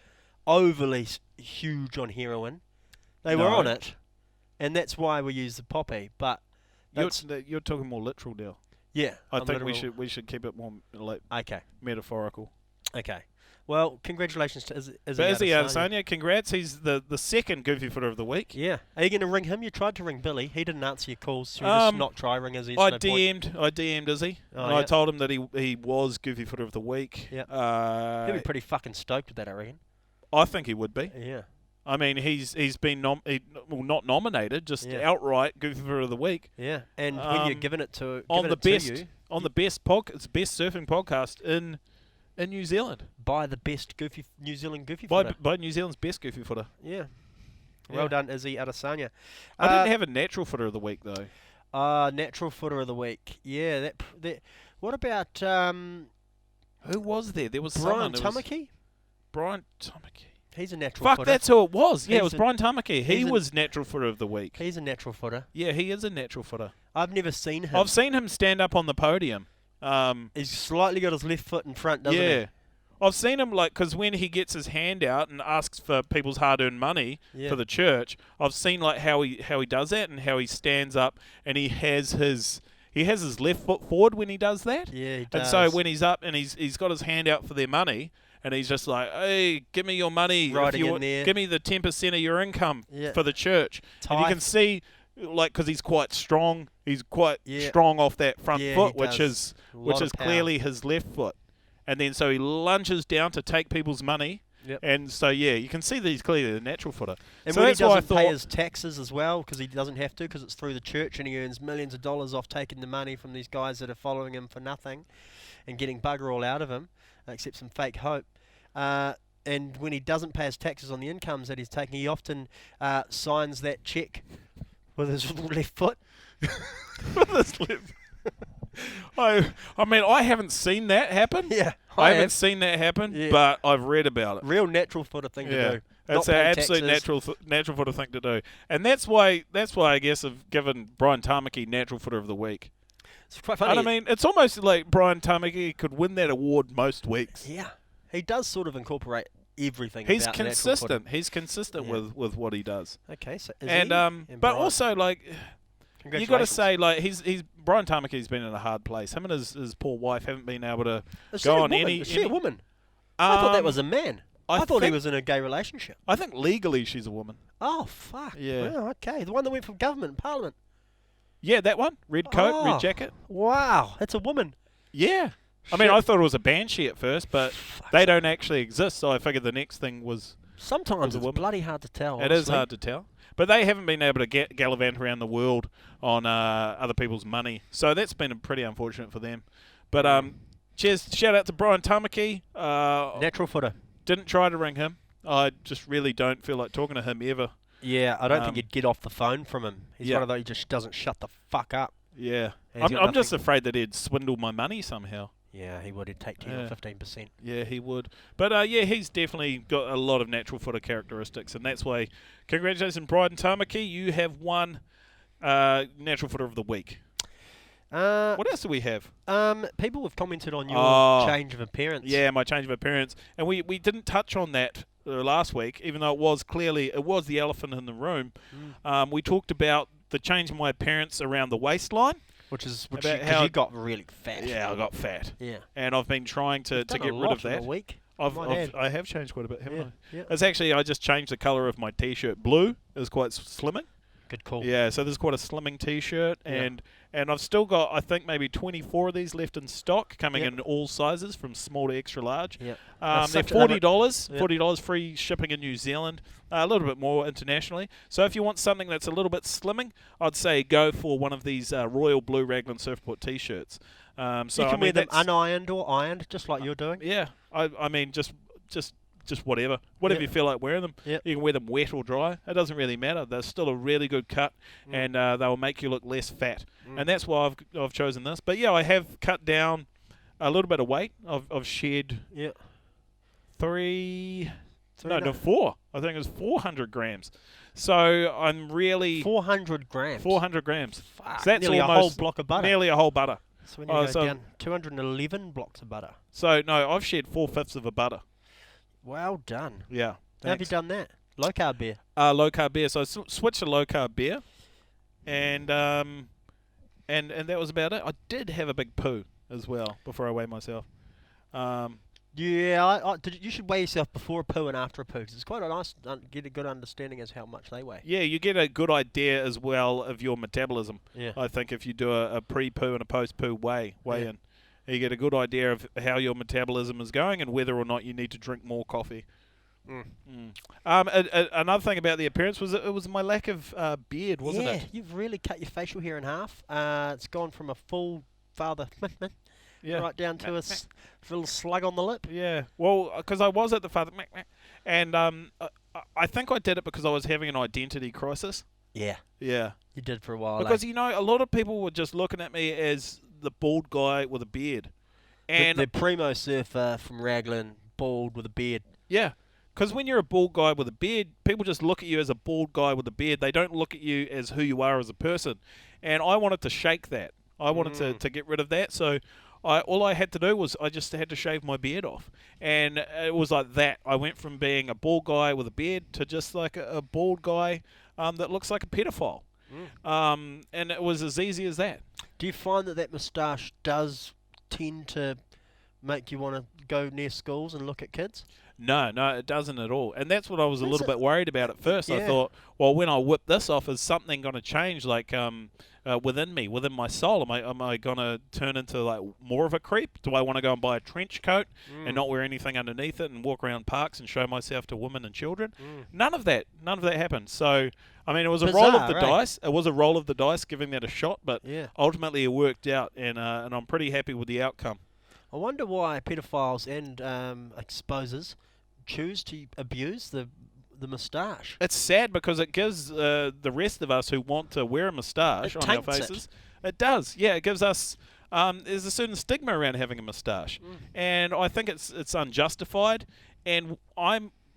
overly huge on heroin. They were No. on it, and that's why we use the poppy. But that's, You're talking more literal now. yeah, I I'm think literal. we should keep it more like Okay. metaphorical. Okay. Well, congratulations to Izzy But Izzy Adesanya, congrats. He's the second goofy footer of the week. Yeah. Are you going to ring him? You tried to ring Billy. He didn't answer your calls. Should we just not try ring Izzy? I DM'd Izzy. Oh, and I yeah. told him that he was goofy footer of the week. Yeah. He'll be pretty fucking stoked with that, I reckon. I think he would be. Yeah. I mean, he's been not nominated, just Yeah. outright goofy footer of the week. Yeah. And when you're giving it to On the best you, best surfing podcast in New Zealand by the best New Zealand goofy footer. by New Zealand's best goofy footer. Yeah. Yeah. Well done, Izzy Adesanya. I didn't have a natural footer of the week though. Natural footer of the week. Yeah, that. What about Who was there? There was Brian someone. Tamaki? Brian Tamaki. He's a natural Fuck, footer. that's who it was. Yeah, it He's was a- Brian Tamaki. He he's a- was natural footer of the week. He's a natural footer. Yeah, he is a natural footer. I've never seen him. I've seen him stand up on the podium. He's slightly got his left foot in front, doesn't Yeah. I've seen him, like, because when he gets his hand out and asks for people's hard-earned money Yeah. for the church, I've seen, like, how he does that and how he stands up and he has his left foot forward when he does that. he? Yeah, he And does. so when he's up and he's got his hand out for their money and he's just like, hey, give me your money. if Riding you in want, there. give me the 10% of your income Yeah. for the church. And you Tithe. can see, like, because he's quite strong. He's quite Yeah. strong off that front Yeah, foot, he which does. is A which lot is of power. clearly his left foot. And then so he lunges down to take people's money. Yep. And so, yeah, you can see that he's clearly a natural footer. And so when he that's why I doesn't pay thought, his taxes as well, because he doesn't have to, because it's through the church, and he earns millions of dollars off taking the money from these guys that are following him for nothing, and getting bugger all out of him, except some fake hope. And when he doesn't pay his taxes on the incomes that he's taking, he often signs that check with his left foot. with his left. I mean, I haven't seen that happen. Yeah, I haven't seen that happen, Yeah. but I've read about it. Real natural footer thing to Yeah, do. it's Not an pay absolute taxes. natural footer thing to do, and that's why I guess I've given Brian Tamaki natural footer of the week. It's quite funny. And I mean, it's almost like Brian Tamaki could win that award most weeks. Yeah, he does sort of incorporate everything. He's about natural consistent. footer. He's consistent Yeah. with what he does. Okay, so is And he? but Brian. also like you got to Congratulations. say like he's Brian Tamaki's been in a hard place. Him and his poor wife haven't been able to Is go she a on woman? any. Is she a any- woman? I thought that was Um, a man. I I thought he think- was in a gay relationship. I think legally she's a woman. Oh fuck. Yeah. Wow, okay. The one that went from government and parliament. Yeah, that one. Red coat, Oh. red jacket. Wow, that's a woman. Yeah. I mean, Shit. I thought it was a banshee at first, but they don't actually exist. So I figured the next thing was Sometimes a it's woman. bloody hard to tell. it is honestly. hard to tell. But they haven't been able to gallivant around the world on other people's money, so that's been pretty unfortunate for them. But cheers, shout out to Brian Tamaki. Natural footer. Didn't try to ring him. I just really don't feel like talking to him ever. Yeah, I don't think Um, you'd get off the phone from him. He's yeah. one of those. He just doesn't shut the fuck up. Yeah, And he's got I'm just nothing- afraid that he'd swindle my money somehow. Yeah, he would. He'd take 10 Yeah. or 15%. Yeah, he would. But yeah, he's definitely got a lot of natural footer characteristics, and that's why. Congratulations, Brian Tamaki. You have won natural footer of the week. What else do we have? People have commented on your Oh. change of appearance. Yeah, my change of appearance, and we didn't touch on that last week, even though it was the elephant in the room. We talked about the change in my appearance around the waistline. Which About because how- you got really fat. Yeah, I got fat, Yeah. and I've been trying to Done get a rid lot of in that. a week. I have changed quite a bit, haven't Yeah. I? Yeah. It's actually I just changed the colour of my t-shirt. Blue is quite slimming. Good call. Yeah, so there's quite a slimming t-shirt, Yeah. and I've still got I think maybe 24 of these left in stock, coming Yep. in all sizes from small to extra large. Yeah. They're such a- $40, Yep. $40 free shipping in New Zealand, a little bit more internationally. So if you want something that's a little bit slimming, I'd say go for one of these royal blue raglan surfboard t-shirts. So you can I wear mean them that's unironed or ironed, just like you're doing. yeah. I mean just whatever Yep. you feel like wearing them. Yep. You can wear them wet or dry. It doesn't really matter. They're still a really good cut, and they will make you look less fat. And that's why I've chosen this. But yeah, I have cut down a little bit of weight. I've shed Yeah. three. Three No, and a- 4. I think it was 400 grams. So I'm really 400 grams. 400 grams. Fuck, So that's nearly a whole almost block of butter. nearly a whole butter. So when you Oh, go so- down 211 blocks of butter. So no, I've shed 4/5 of a butter. Well done. Yeah. How have you Thanks. done that? Low carb beer. Low carb beer. So I switched to low carb beer, and that was about it. I did have a big poo as well before I weighed myself. Yeah, you should weigh yourself before a poo and after a poo, 'cause it's quite a nice get a good understanding as how much they weigh. Yeah, you get a good idea as well of your metabolism. Yeah. I think if you do a pre-poo and a post-poo weigh Yeah. in, you get a good idea of how your metabolism is going and whether or not you need to drink more coffee. Another thing about the appearance was it was my lack of beard, wasn't yeah, it? you've really cut your facial hair in half. It's gone from a full father Yeah. right down to a little slug on the lip. Yeah. Well, because I was at the father, and I think I did it because I was having an identity crisis. Yeah, Yeah. you did for a while. Because a lot of people were just looking at me as the bald guy with a beard, and the primo surfer from Raglan, bald with a beard. yeah. Because when you're a bald guy with a beard, people just look at you as a bald guy with a beard. They don't look at you as who you are as a person. And I wanted to shake that. I wanted to get rid of that. So all I had to do was I just had to shave my beard off. And it was like that. I went from being a bald guy with a beard to just like a bald guy that looks like a pedophile. And it was as easy as that. Do you find that moustache does tend to make you want to go near schools and look at kids? No, it doesn't at all. And that's what I was a Is little it? bit worried about at first. I Yeah. thought, well, when I whip this off, is something going to change, like within me, within my soul? Am I going to turn into like more of a creep? Do I want to go and buy a trench coat and not wear anything underneath it and walk around parks and show myself to women and children? None of that happened. So, I mean, it was a roll of the Bizarre, eh? dice. It was a roll of the dice, giving that a shot. But Yeah. ultimately, it worked out, and I'm pretty happy with the outcome. I wonder why pedophiles and exposers choose to abuse the moustache. It's sad because it gives the rest of us who want to wear a moustache It on our taints it. faces. It does, yeah. It gives us. There's a certain stigma around having a moustache, and I think it's unjustified. And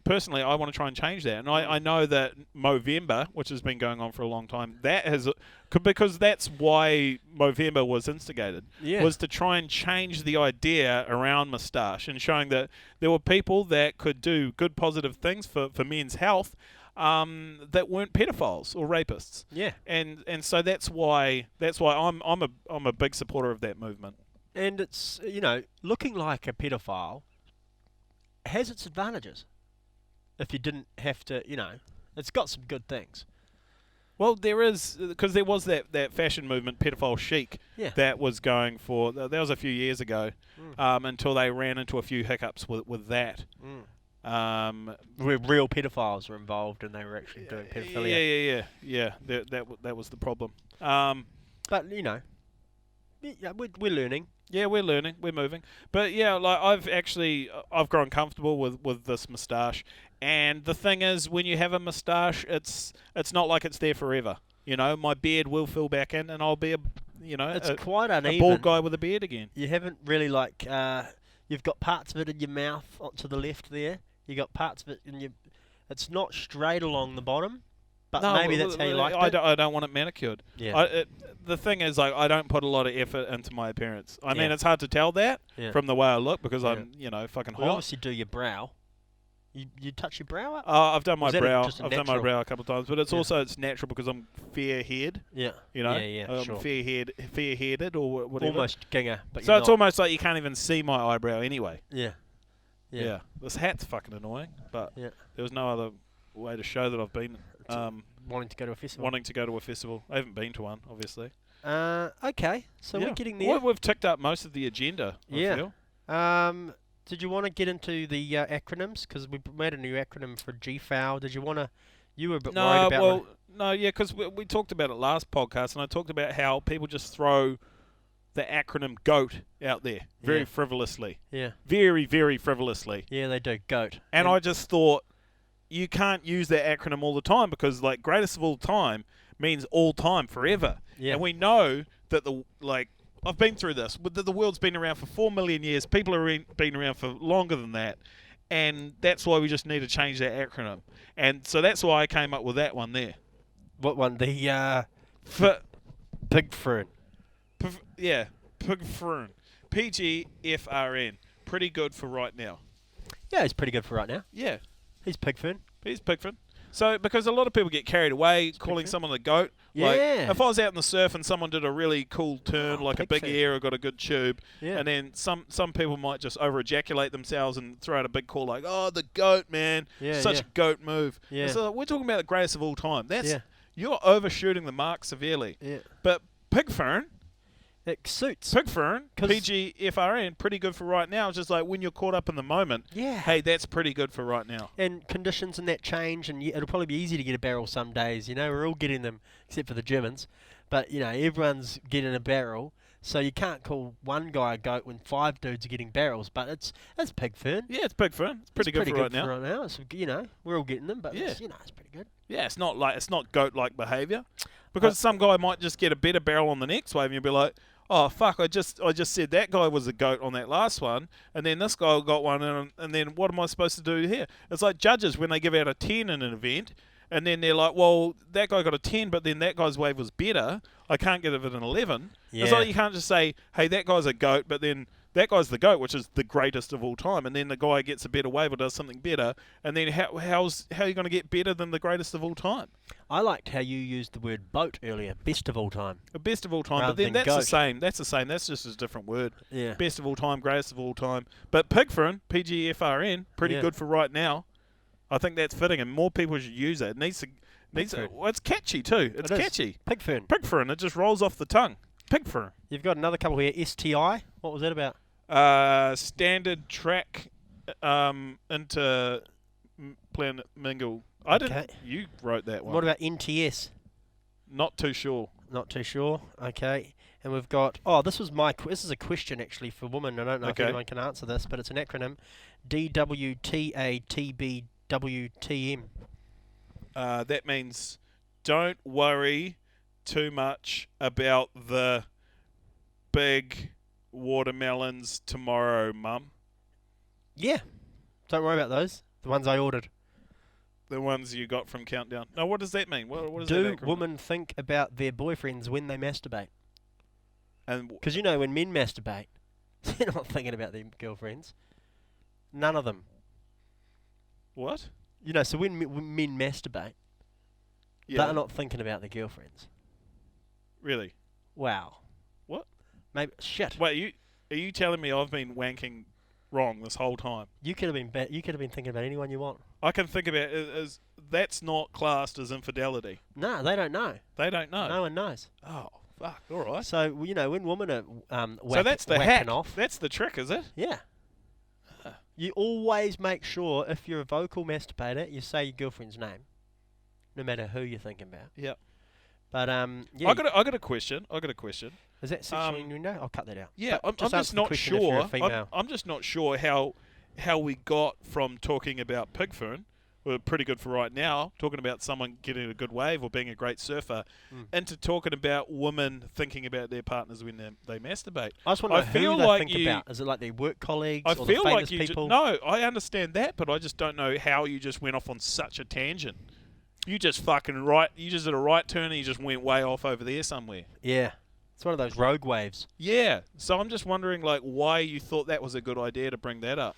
personally, I want to try and change that. And I know that Movember, which has been going on for a long time, because that's why Movember was instigated, was to try and change the idea around moustache and showing that there were people that could do good, positive things for men's health that weren't pedophiles or rapists. Yeah. And so that's why I'm a big supporter of that movement. And it's, looking like a pedophile has its advantages. If you didn't have to, it's got some good things. Well, there is, because there was that fashion movement, pedophile chic, Yeah. that was going for, that was a few years ago, until they ran into a few hiccups with that. Where real pedophiles were involved and they were actually doing pedophilia. Yeah. That was the problem. But, we're learning. Yeah, we're learning, we're moving. But yeah, like I've grown comfortable with this moustache. And the thing is, when you have a moustache, it's not like it's there forever. My beard will fill back in, and I'll be It's quite uneven. a bald guy with a beard again. You haven't really you've got parts of it in your mouth to the left there. You got parts of it in your. It's not straight along the bottom, but maybe that's how you like it. I don't want it manicured. Yeah. The thing is, I don't put a lot of effort into my appearance. I mean, it's hard to tell that from the way I look because I'm fucking We hot. obviously do your brow. You touch your brow up? I've done my Was that brow. just a I've done my natural? brow a couple of times, but it's natural because I'm fair-haired. Yeah. I'm Sure. fair-headed or whatever. Almost ginger, but So you're it's not. almost like you can't even see my eyebrow anyway. Yeah. This hat's fucking annoying, but Yeah. there was no other way to show that I've been Wanting to go to a festival. wanting to go to a festival. I haven't been to one, obviously. Okay. So Yeah. we're getting there. Well, we've ticked up most of the agenda, I feel. Did you want to get into the acronyms? Because we made a new acronym for GFOW. Did you want to? You were a bit worried about. No, yeah, because we talked about it last podcast, and I talked about how people just throw the acronym GOAT out there very Yeah. frivolously. Yeah. Very, very frivolously. Yeah, they do. G.O.A.T. And I just thought, you can't use that acronym all the time because, like, greatest of all time means all time, forever. Yeah. And we know that I've been through this. The world's been around for 4 million years. People have been around for longer than that. And that's why we just need to change that acronym. And so that's why I came up with that one there. What one? The For, Pig Fern. yeah, Pigfern. PGFRN. Pretty good for right now. Yeah, he's pretty good for right now. Yeah, He's Pig Fern. he's Pigfern. So, because a lot of people get carried away calling Pigfern. someone a goat. Yeah. Like, if I was out in the surf and someone did a really cool turn, like a big Pigfern. air or got a good tube, Yeah. and then some people might just over-ejaculate themselves and throw out a big call like, oh, the goat, man. Yeah, Such yeah. a goat move. Yeah. And so we're talking about the greatest of all time. Yeah. You're overshooting the mark severely. Yeah. But Pigfern, It suits. Pigfern, 'Cause- PGFRN, pretty good for right now. It's just like when you're caught up in the moment, Yeah. hey, that's pretty good for right now. And conditions and that change, and it'll probably be easy to get a barrel some days. You know, we're all getting them, except for the Germans. But, you know, everyone's getting a barrel. So you can't call one guy a goat when 5 dudes are getting barrels. But it's Pig Fern. Yeah, it's Pigfern. It's pretty good for right now. It's, you know, we're all getting them, but Yeah. it's, you know, it's pretty good. Yeah, it's not goat-like behaviour, because some guy might just get a better barrel on the next wave, and you'll be like, oh fuck, I just said that guy was a goat on that last one, and then this guy got one, and then what am I supposed to do here? It's like judges when they give out a 10 in an event, and then they're like, well, that guy got a 10, but then that guy's wave was better. I can't give it an 11. Yeah. It's like you can't just say, hey, that guy's a goat, but then that guy's the GOAT, which is the greatest of all time, and then the guy gets a better wave or does something better, and then how are you going to get better than the greatest of all time? I liked how you used the word boat earlier, best of all time. The best of all time, Rather but then than that's the goat. same. That's the same. That's just a different word. Yeah. Best of all time, greatest of all time. But Pigfern, PGFRN, pretty Yeah. good for right now. I think that's fitting, and more people should use it. It needs Pigfern. well, it's catchy too. It's It is. catchy. Pig Fern. Pigfern, it just rolls off the tongue. Pigfern. You've got another couple here. STI. What was that about? Standard track into Planet Mingle. I didn't. Okay. You wrote that one. What about NTS? Not too sure. Not too sure. Okay. And we've got... this was this is a question, actually, for women. I don't know if Okay. anyone can answer this, but it's an acronym. DWTATBWTM. That means don't worry too much about the big watermelons tomorrow, Mum. Yeah. Don't worry about those. The ones I ordered. The ones you got from Countdown. No, what does that mean? What does Do that acronym? women think about their boyfriends when they masturbate? And Because, you know, when men masturbate, they're not thinking about their girlfriends. None of them. what? You know, so when men masturbate, Yeah. they're not thinking about their girlfriends. Really? Wow. What? Maybe... Shit. Wait, are you telling me I've been wanking wrong this whole time? You could have been you could have been thinking about anyone you want. I can think about it as that's not classed as infidelity. No, they don't know. They don't know. No one knows. Oh, fuck. All right. So, you know, when women are So that's the whacking hack. off, That's the trick, is it? yeah. You always make sure, if you're a vocal masturbator, you say your girlfriend's name, no matter who you're thinking about. Yep. But yeah, I got a question. is that sexual innuendo? I'll cut that out. Yeah, But I'm just answer the not question if you're a sure. female. I'm just not sure how we got from talking about Pigfern, we're pretty good for right now, talking about someone getting a good wave or being a great surfer, into talking about women thinking about their partners when they masturbate. I just want to know feel who they like think about. Is it like their work colleagues I or feel the like famous you people? no, I understand that, but I just don't know how you just went off on such a tangent. You just you just did a right turn and you just went way off over there somewhere. Yeah. It's one of those rogue waves. Yeah, so I'm just wondering like why you thought that was a good idea to bring that up.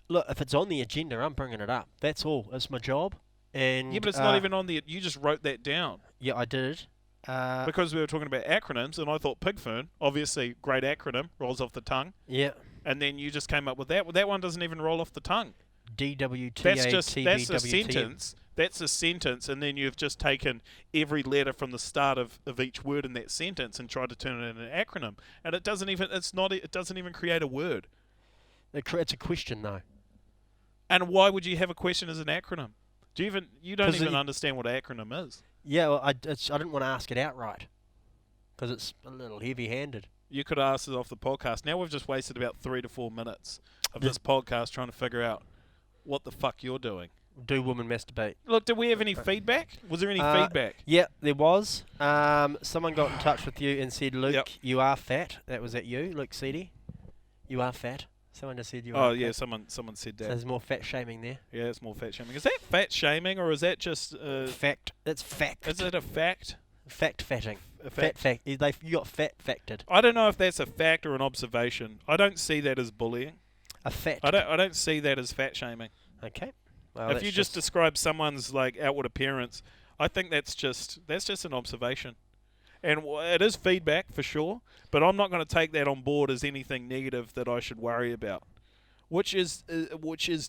Look, if it's on the agenda, I'm bringing it up. That's all. It's my job. And Yeah, but it's not even on the. You just wrote that down Yeah, I did. because we were talking about acronyms, and I thought Pigfern, obviously great acronym, rolls off the tongue, Yeah. and then you just came up with that. Well, that one doesn't even roll off the tongue. That's a DWTATBWTM. sentence. That's a sentence, and then you've just taken every letter from the start of each word in that sentence and tried to turn it into an acronym, and it doesn't even. It doesn't even create a word. It's a question, though. And why would you have a question as an acronym? You don't 'Cause even understand what an acronym is. Yeah, well, I didn't want to ask it outright because it's a little heavy-handed. You could ask us off the podcast. Now we've just wasted about 3 to 4 minutes of this podcast trying to figure out what the fuck you're doing. Do women masturbate? Look, did we have any feedback? Was there any feedback? Yeah, there was. Someone got in touch with you and said, Luke, Yep. you are fat. That was at you, Luke Seedy. You are fat. Someone just said you Oh are yeah, fat. someone said So that. there's more fat shaming there. Yeah, it's more fat shaming. Is that fat shaming or is that just? Fact. It's fact. Is it a fact? Fact fatting. A Fat fact. You got fat factored. I don't know if that's a fact or an observation. I don't see that as bullying. A fact. I don't see that as fat shaming. Okay. Well, If that's you just describe someone's like outward appearance, I think that's just an observation, and it is feedback for sure. But I'm not going to take that on board as anything negative that I should worry about, which is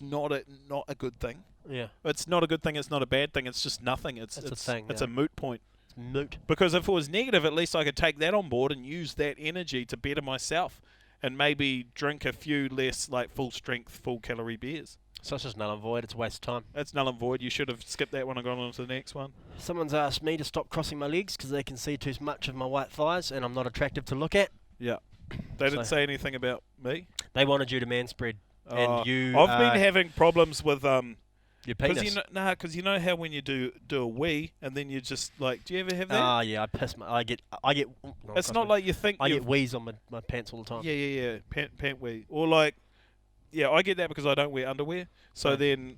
not a good thing. Yeah. It's not a good thing. It's not a bad thing. It's just nothing. It's a thing, It's yeah. a moot point. It's moot. Because if it was negative, at least I could take that on board and use that energy to better myself, and maybe drink a few less like full strength, full calorie beers. So it's just null and void. It's a waste of time. That's null and void. You should have skipped that one and gone on to the next one. Someone's asked me to stop crossing my legs because they can see too much of my white thighs and I'm not attractive to look at. Yeah. They didn't say anything about me. They wanted you to manspread. And you... I've been having problems with... your penis. Because you know how when you do a wee and then you just like... Do you ever have that? Ah, yeah. I get... It's not like you think... I get wheeze on my pants all the time. Yeah. Pant wee. Or like... Yeah, I get that because I don't wear underwear. So No. then...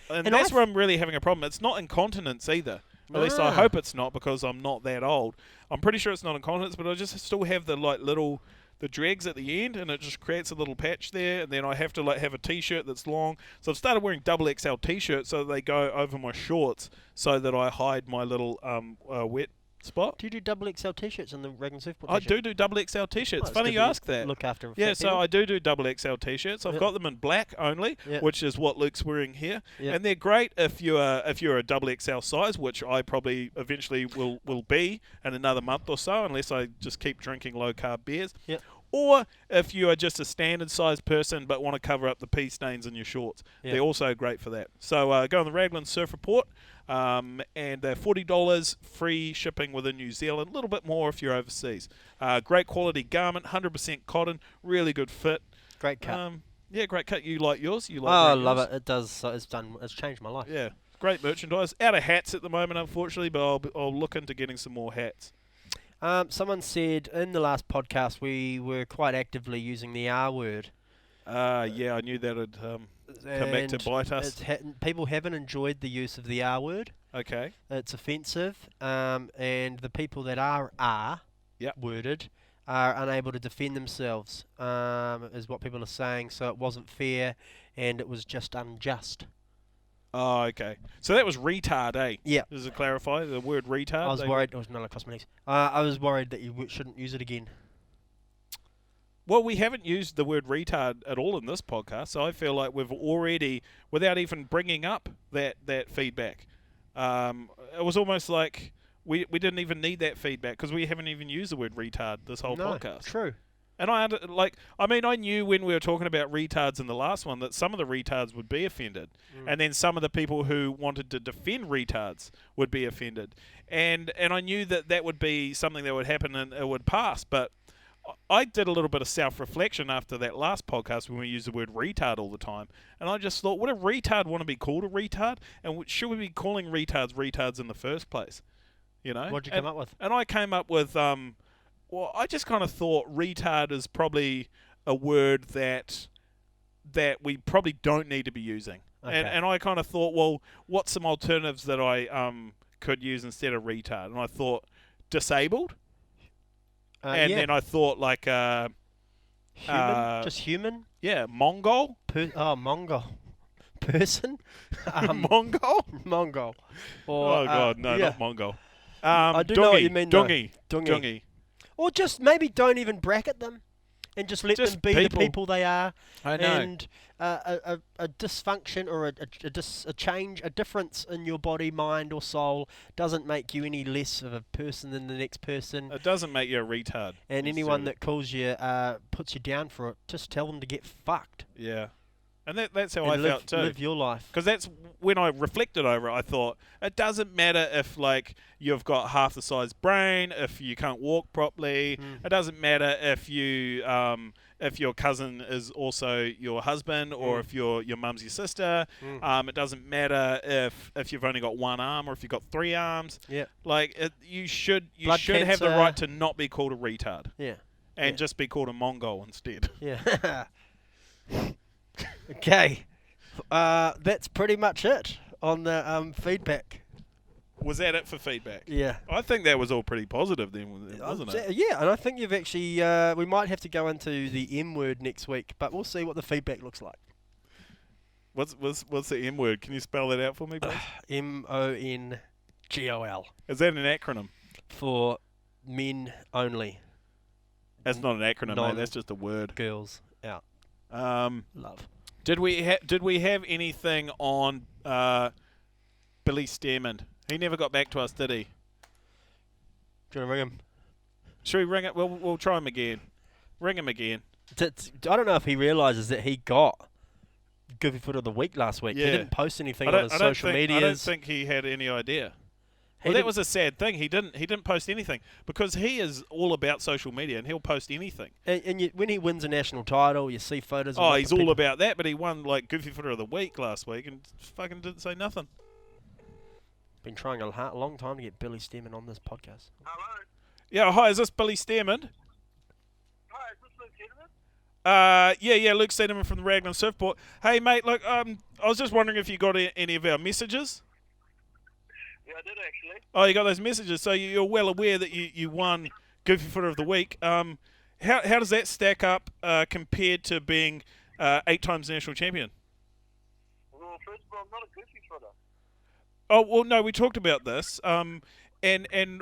And that's where I'm really having a problem. It's not incontinence either. At least I hope it's not because I'm not that old. I'm pretty sure it's not incontinence, but I just still have the like little... the dregs at the end, and it just creates a little patch there, and then I have to like have a t-shirt that's long. So I've started wearing double XL t-shirts so that they go over my shorts so that I hide my little wet spot. Do you do double XL t-shirts in the Raglan Surfboard I t-shirt? do double XL t-shirts. Oh, it's Funny good you that ask that. Look after Yeah, fat so people. I do double XL t-shirts. I've Yep. got them in black only, Yep. which is what Luke's wearing here, Yep. and they're great if you're a double XL size, which I probably eventually will be in another month or so, unless I just keep drinking low carb beers. Yep. Or if you are just a standard size person but want to cover up the pee stains in your shorts, Yep. they're also great for that. So go on the Raglan Surf Report, and $40 free shipping within New Zealand, a little bit more if you're overseas. Great quality garment, 100% cotton, really good fit. Great cut. Yeah, great cut. You like yours? You like I wearing love yours? it. It does. So it's changed my life. Yeah, great merchandise. Out of hats at the moment, unfortunately, but I'll look into getting some more hats. Someone said in the last podcast we were quite actively using the R word. Yeah, I knew that would come back to bite us. People haven't enjoyed the use of the R word. Okay. It's offensive, and the people that are Yep. worded are unable to defend themselves, is what people are saying. So it wasn't fair, and it was just unjust. Oh, okay. So that was retard, eh? Yeah. Does it clarify the word retard? I was worried. It was not like cosmetics. I was worried that you shouldn't use it again. Well, we haven't used the word retard at all in this podcast, so I feel like we've already, without even bringing up that feedback, it was almost like we didn't even need that feedback because we haven't even used the word retard this whole podcast. True. And I knew when we were talking about retards in the last one that some of the retards would be offended, and then some of the people who wanted to defend retards would be offended, and I knew that would be something that would happen and it would pass. But I did a little bit of self-reflection after that last podcast when we used the word retard all the time, and I just thought, would a retard want to be called a retard, and should we be calling retards in the first place? You know, What'd you come up with? And I came up with well, I just kind of thought retard is probably a word that we probably don't need to be using. Okay. And I kind of thought, well, what's some alternatives that I could use instead of retard? And I thought disabled. And yeah. then I thought like Human? Just human? yeah, Mongol. Mongol. Person? Mongol? Mongol. Or, Oh god, no, yeah. not Mongol. I do know what you mean, though. Dungy. Dungy. Or just maybe don't even bracket them and just let Just them be the people. people they are. I know. And a dysfunction or a change, a difference in your body, mind or soul doesn't make you any less of a person than the next person. It doesn't make you a retard. And anyone that calls you, puts you down for it, just tell them to get fucked. Yeah. And that's how and I felt too. live your life. Because that's when I reflected over it, I thought, it doesn't matter if, like, you've got half the size brain, if you can't walk properly. It doesn't matter if if your cousin is also your husband, or if your mum's your sister. It doesn't matter if you've only got one arm or if you've got three arms. Yeah. Like, you should Blood have the cancer. right to not be called a retard. Yeah. And just be called a Mongol instead. Yeah. Okay. That's pretty much it on the feedback. Was that it for feedback? Yeah. I think that was all pretty positive then, wasn't it? Yeah, and I think you've actually... we might have to go into the M word next week, but we'll see what the feedback looks like. What's the M word? Can you spell that out for me, please? MONGOL. Is that an acronym? For men only. That's not an acronym, mate. That's just a word. Girls out. Love. Did we have anything on Billy Stearman? He never got back to us, did he? Do you want to ring him? Should we ring it? We'll try him again. Ring him again. I don't know if he realises that he got Goofy Foot of the Week last week. Yeah. He didn't post anything on his social medias. I don't think he had any idea. Well, that was a sad thing. He didn't post anything because he is all about social media and he'll post anything. And when he wins a national title, you see photos. Oh, he's all about that. But he won like Goofy Footer of the Week last week and fucking didn't say nothing. Been trying a long time to get Billy Stearman on this podcast. Hello. Yeah, hi. Is this Billy Stearman? Hi, is this Luke Stearman? Yeah, Luke Stearman from the Raglan Surfport. Hey, mate, look, I was just wondering if you got any of our messages. Yeah, I did actually. Oh, you got those messages, so you're well aware that you won Goofy Footer of the Week. How does that stack up compared to being 8 times national champion? Well, first of all, I'm not a goofy footer. Oh, well, no, we talked about this, and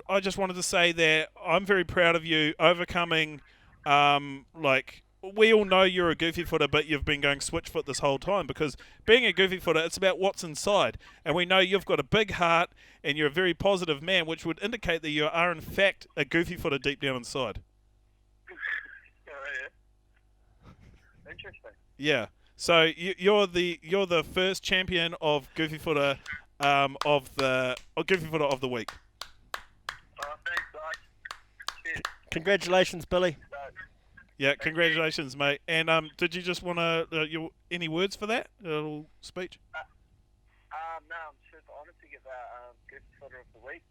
I just wanted to say that I'm very proud of you overcoming, we all know you're a goofy footer, but you've been going switch foot this whole time because being a goofy footer, it's about what's inside. And we know you've got a big heart and you're a very positive man, which would indicate that you are, in fact, a goofy footer deep down inside. Oh, yeah. Interesting. Yeah. So you're the first champion of goofy footer of the week. Oh, thanks, guys. Cheers. Congratulations, Billy. Yeah, congratulations, mate. And did you just want to any words for that little speech? No, I'm super honoured to get that Goofy Footer of the Week.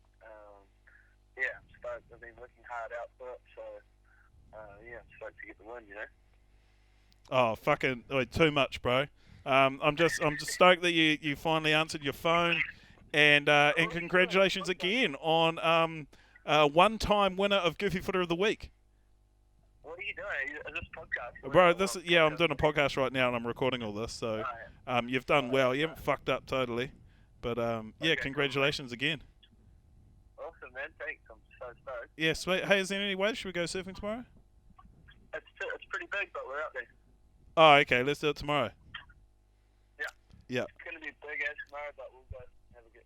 Yeah, I'm stoked. I've been working hard out for it, so yeah, I'm stoked to get the win, you know. Oh, fucking too much, bro. I'm just stoked that you finally answered your phone, and congratulations again on a one-time winner of Goofy Footer of the Week. What are you doing? Is this podcast? Bro, I'm doing a podcast right now and I'm recording all this, so you've done well. You haven't fucked up totally, but yeah, congratulations again. Awesome, man. Thanks. I'm so stoked. Yeah, sweet. Hey, is there any way? Should we go surfing tomorrow? It's pretty big, but we're out there. Oh, okay. Let's do it tomorrow. Yeah. It's going to be big as tomorrow, but we'll go have a good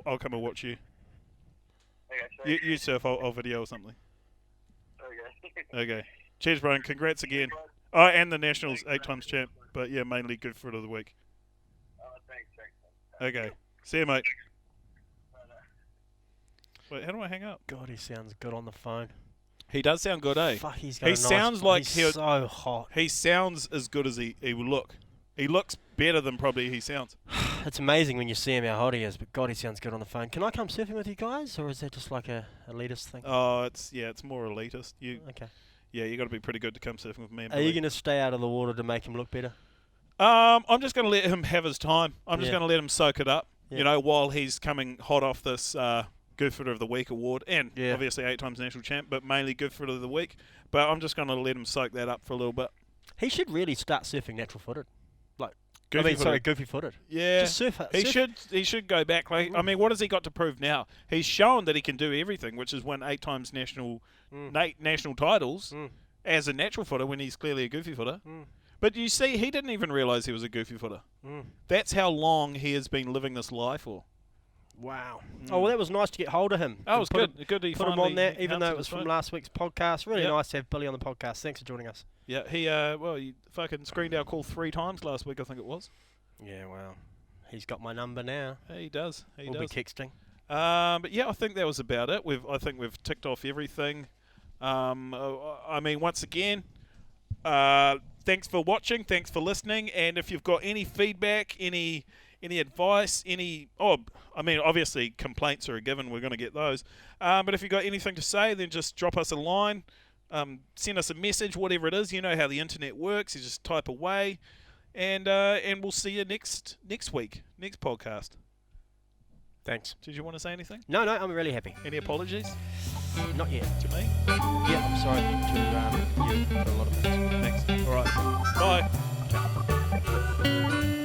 I'll come and watch you. Okay, so You surf. I'll video or something. Okay. Okay. Cheers, bro. And congrats again. Oh, and the Nationals 8 times champ. But yeah, mainly good for the week. Thanks. Okay. See you, mate. Wait, how do I hang up? God, he sounds good on the phone. He does sound good, eh? Fuck, he's got He a nice, sounds like he's so hot. He sounds as good as he will look. He looks better than probably he sounds. It's amazing when you see him how hot he is, but God, he sounds good on the phone. Can I come surfing with you guys, or is that just like a elitist thing? Oh, it's more elitist. Okay. Yeah, you got to be pretty good to come surfing with me. Are you going to stay out of the water to make him look better? I'm just going to let him have his time. I'm just Yeah. going to let him soak it up. Yeah. You know, while he's coming hot off this Good Footer of the Week award, and Yeah. obviously 8 times national champ, but mainly Good Footer of the Week. But I'm just going to let him soak that up for a little bit. He should really start surfing natural footed. Goofy-footed. Goofy footed. Yeah, Just surf it. He should go back. Like, I mean, what has he got to prove now? He's shown that he can do everything, which is win 8 times national titles as a natural footer when he's clearly a goofy footer. But you see, he didn't even realise he was a goofy footer. That's how long he has been living this life for. Wow. Oh, well, that was nice to get hold of him. That was Put good. Good to Put him on there, even though it was from last. last week's podcast. Really Yep. nice to have Billy on the podcast. Thanks for joining us. Yeah, he fucking screened our call 3 times last week, I think it was. Yeah, well, he's got my number now. He does. We'll be texting. But yeah, I think that was about it. I think we've ticked off everything. I mean, once again, thanks for watching, thanks for listening, and if you've got any feedback, any advice, obviously complaints are a given, we're going to get those. But if you've got anything to say, then just drop us a line, send us a message, whatever it is. You know how the internet works. You just type away, and we'll see you next week, next podcast. Thanks. Did you want to say anything? No, I'm really happy. Any apologies Not yet. to me? Yeah, I'm sorry to you for a lot of things. Thanks. All right. Bye.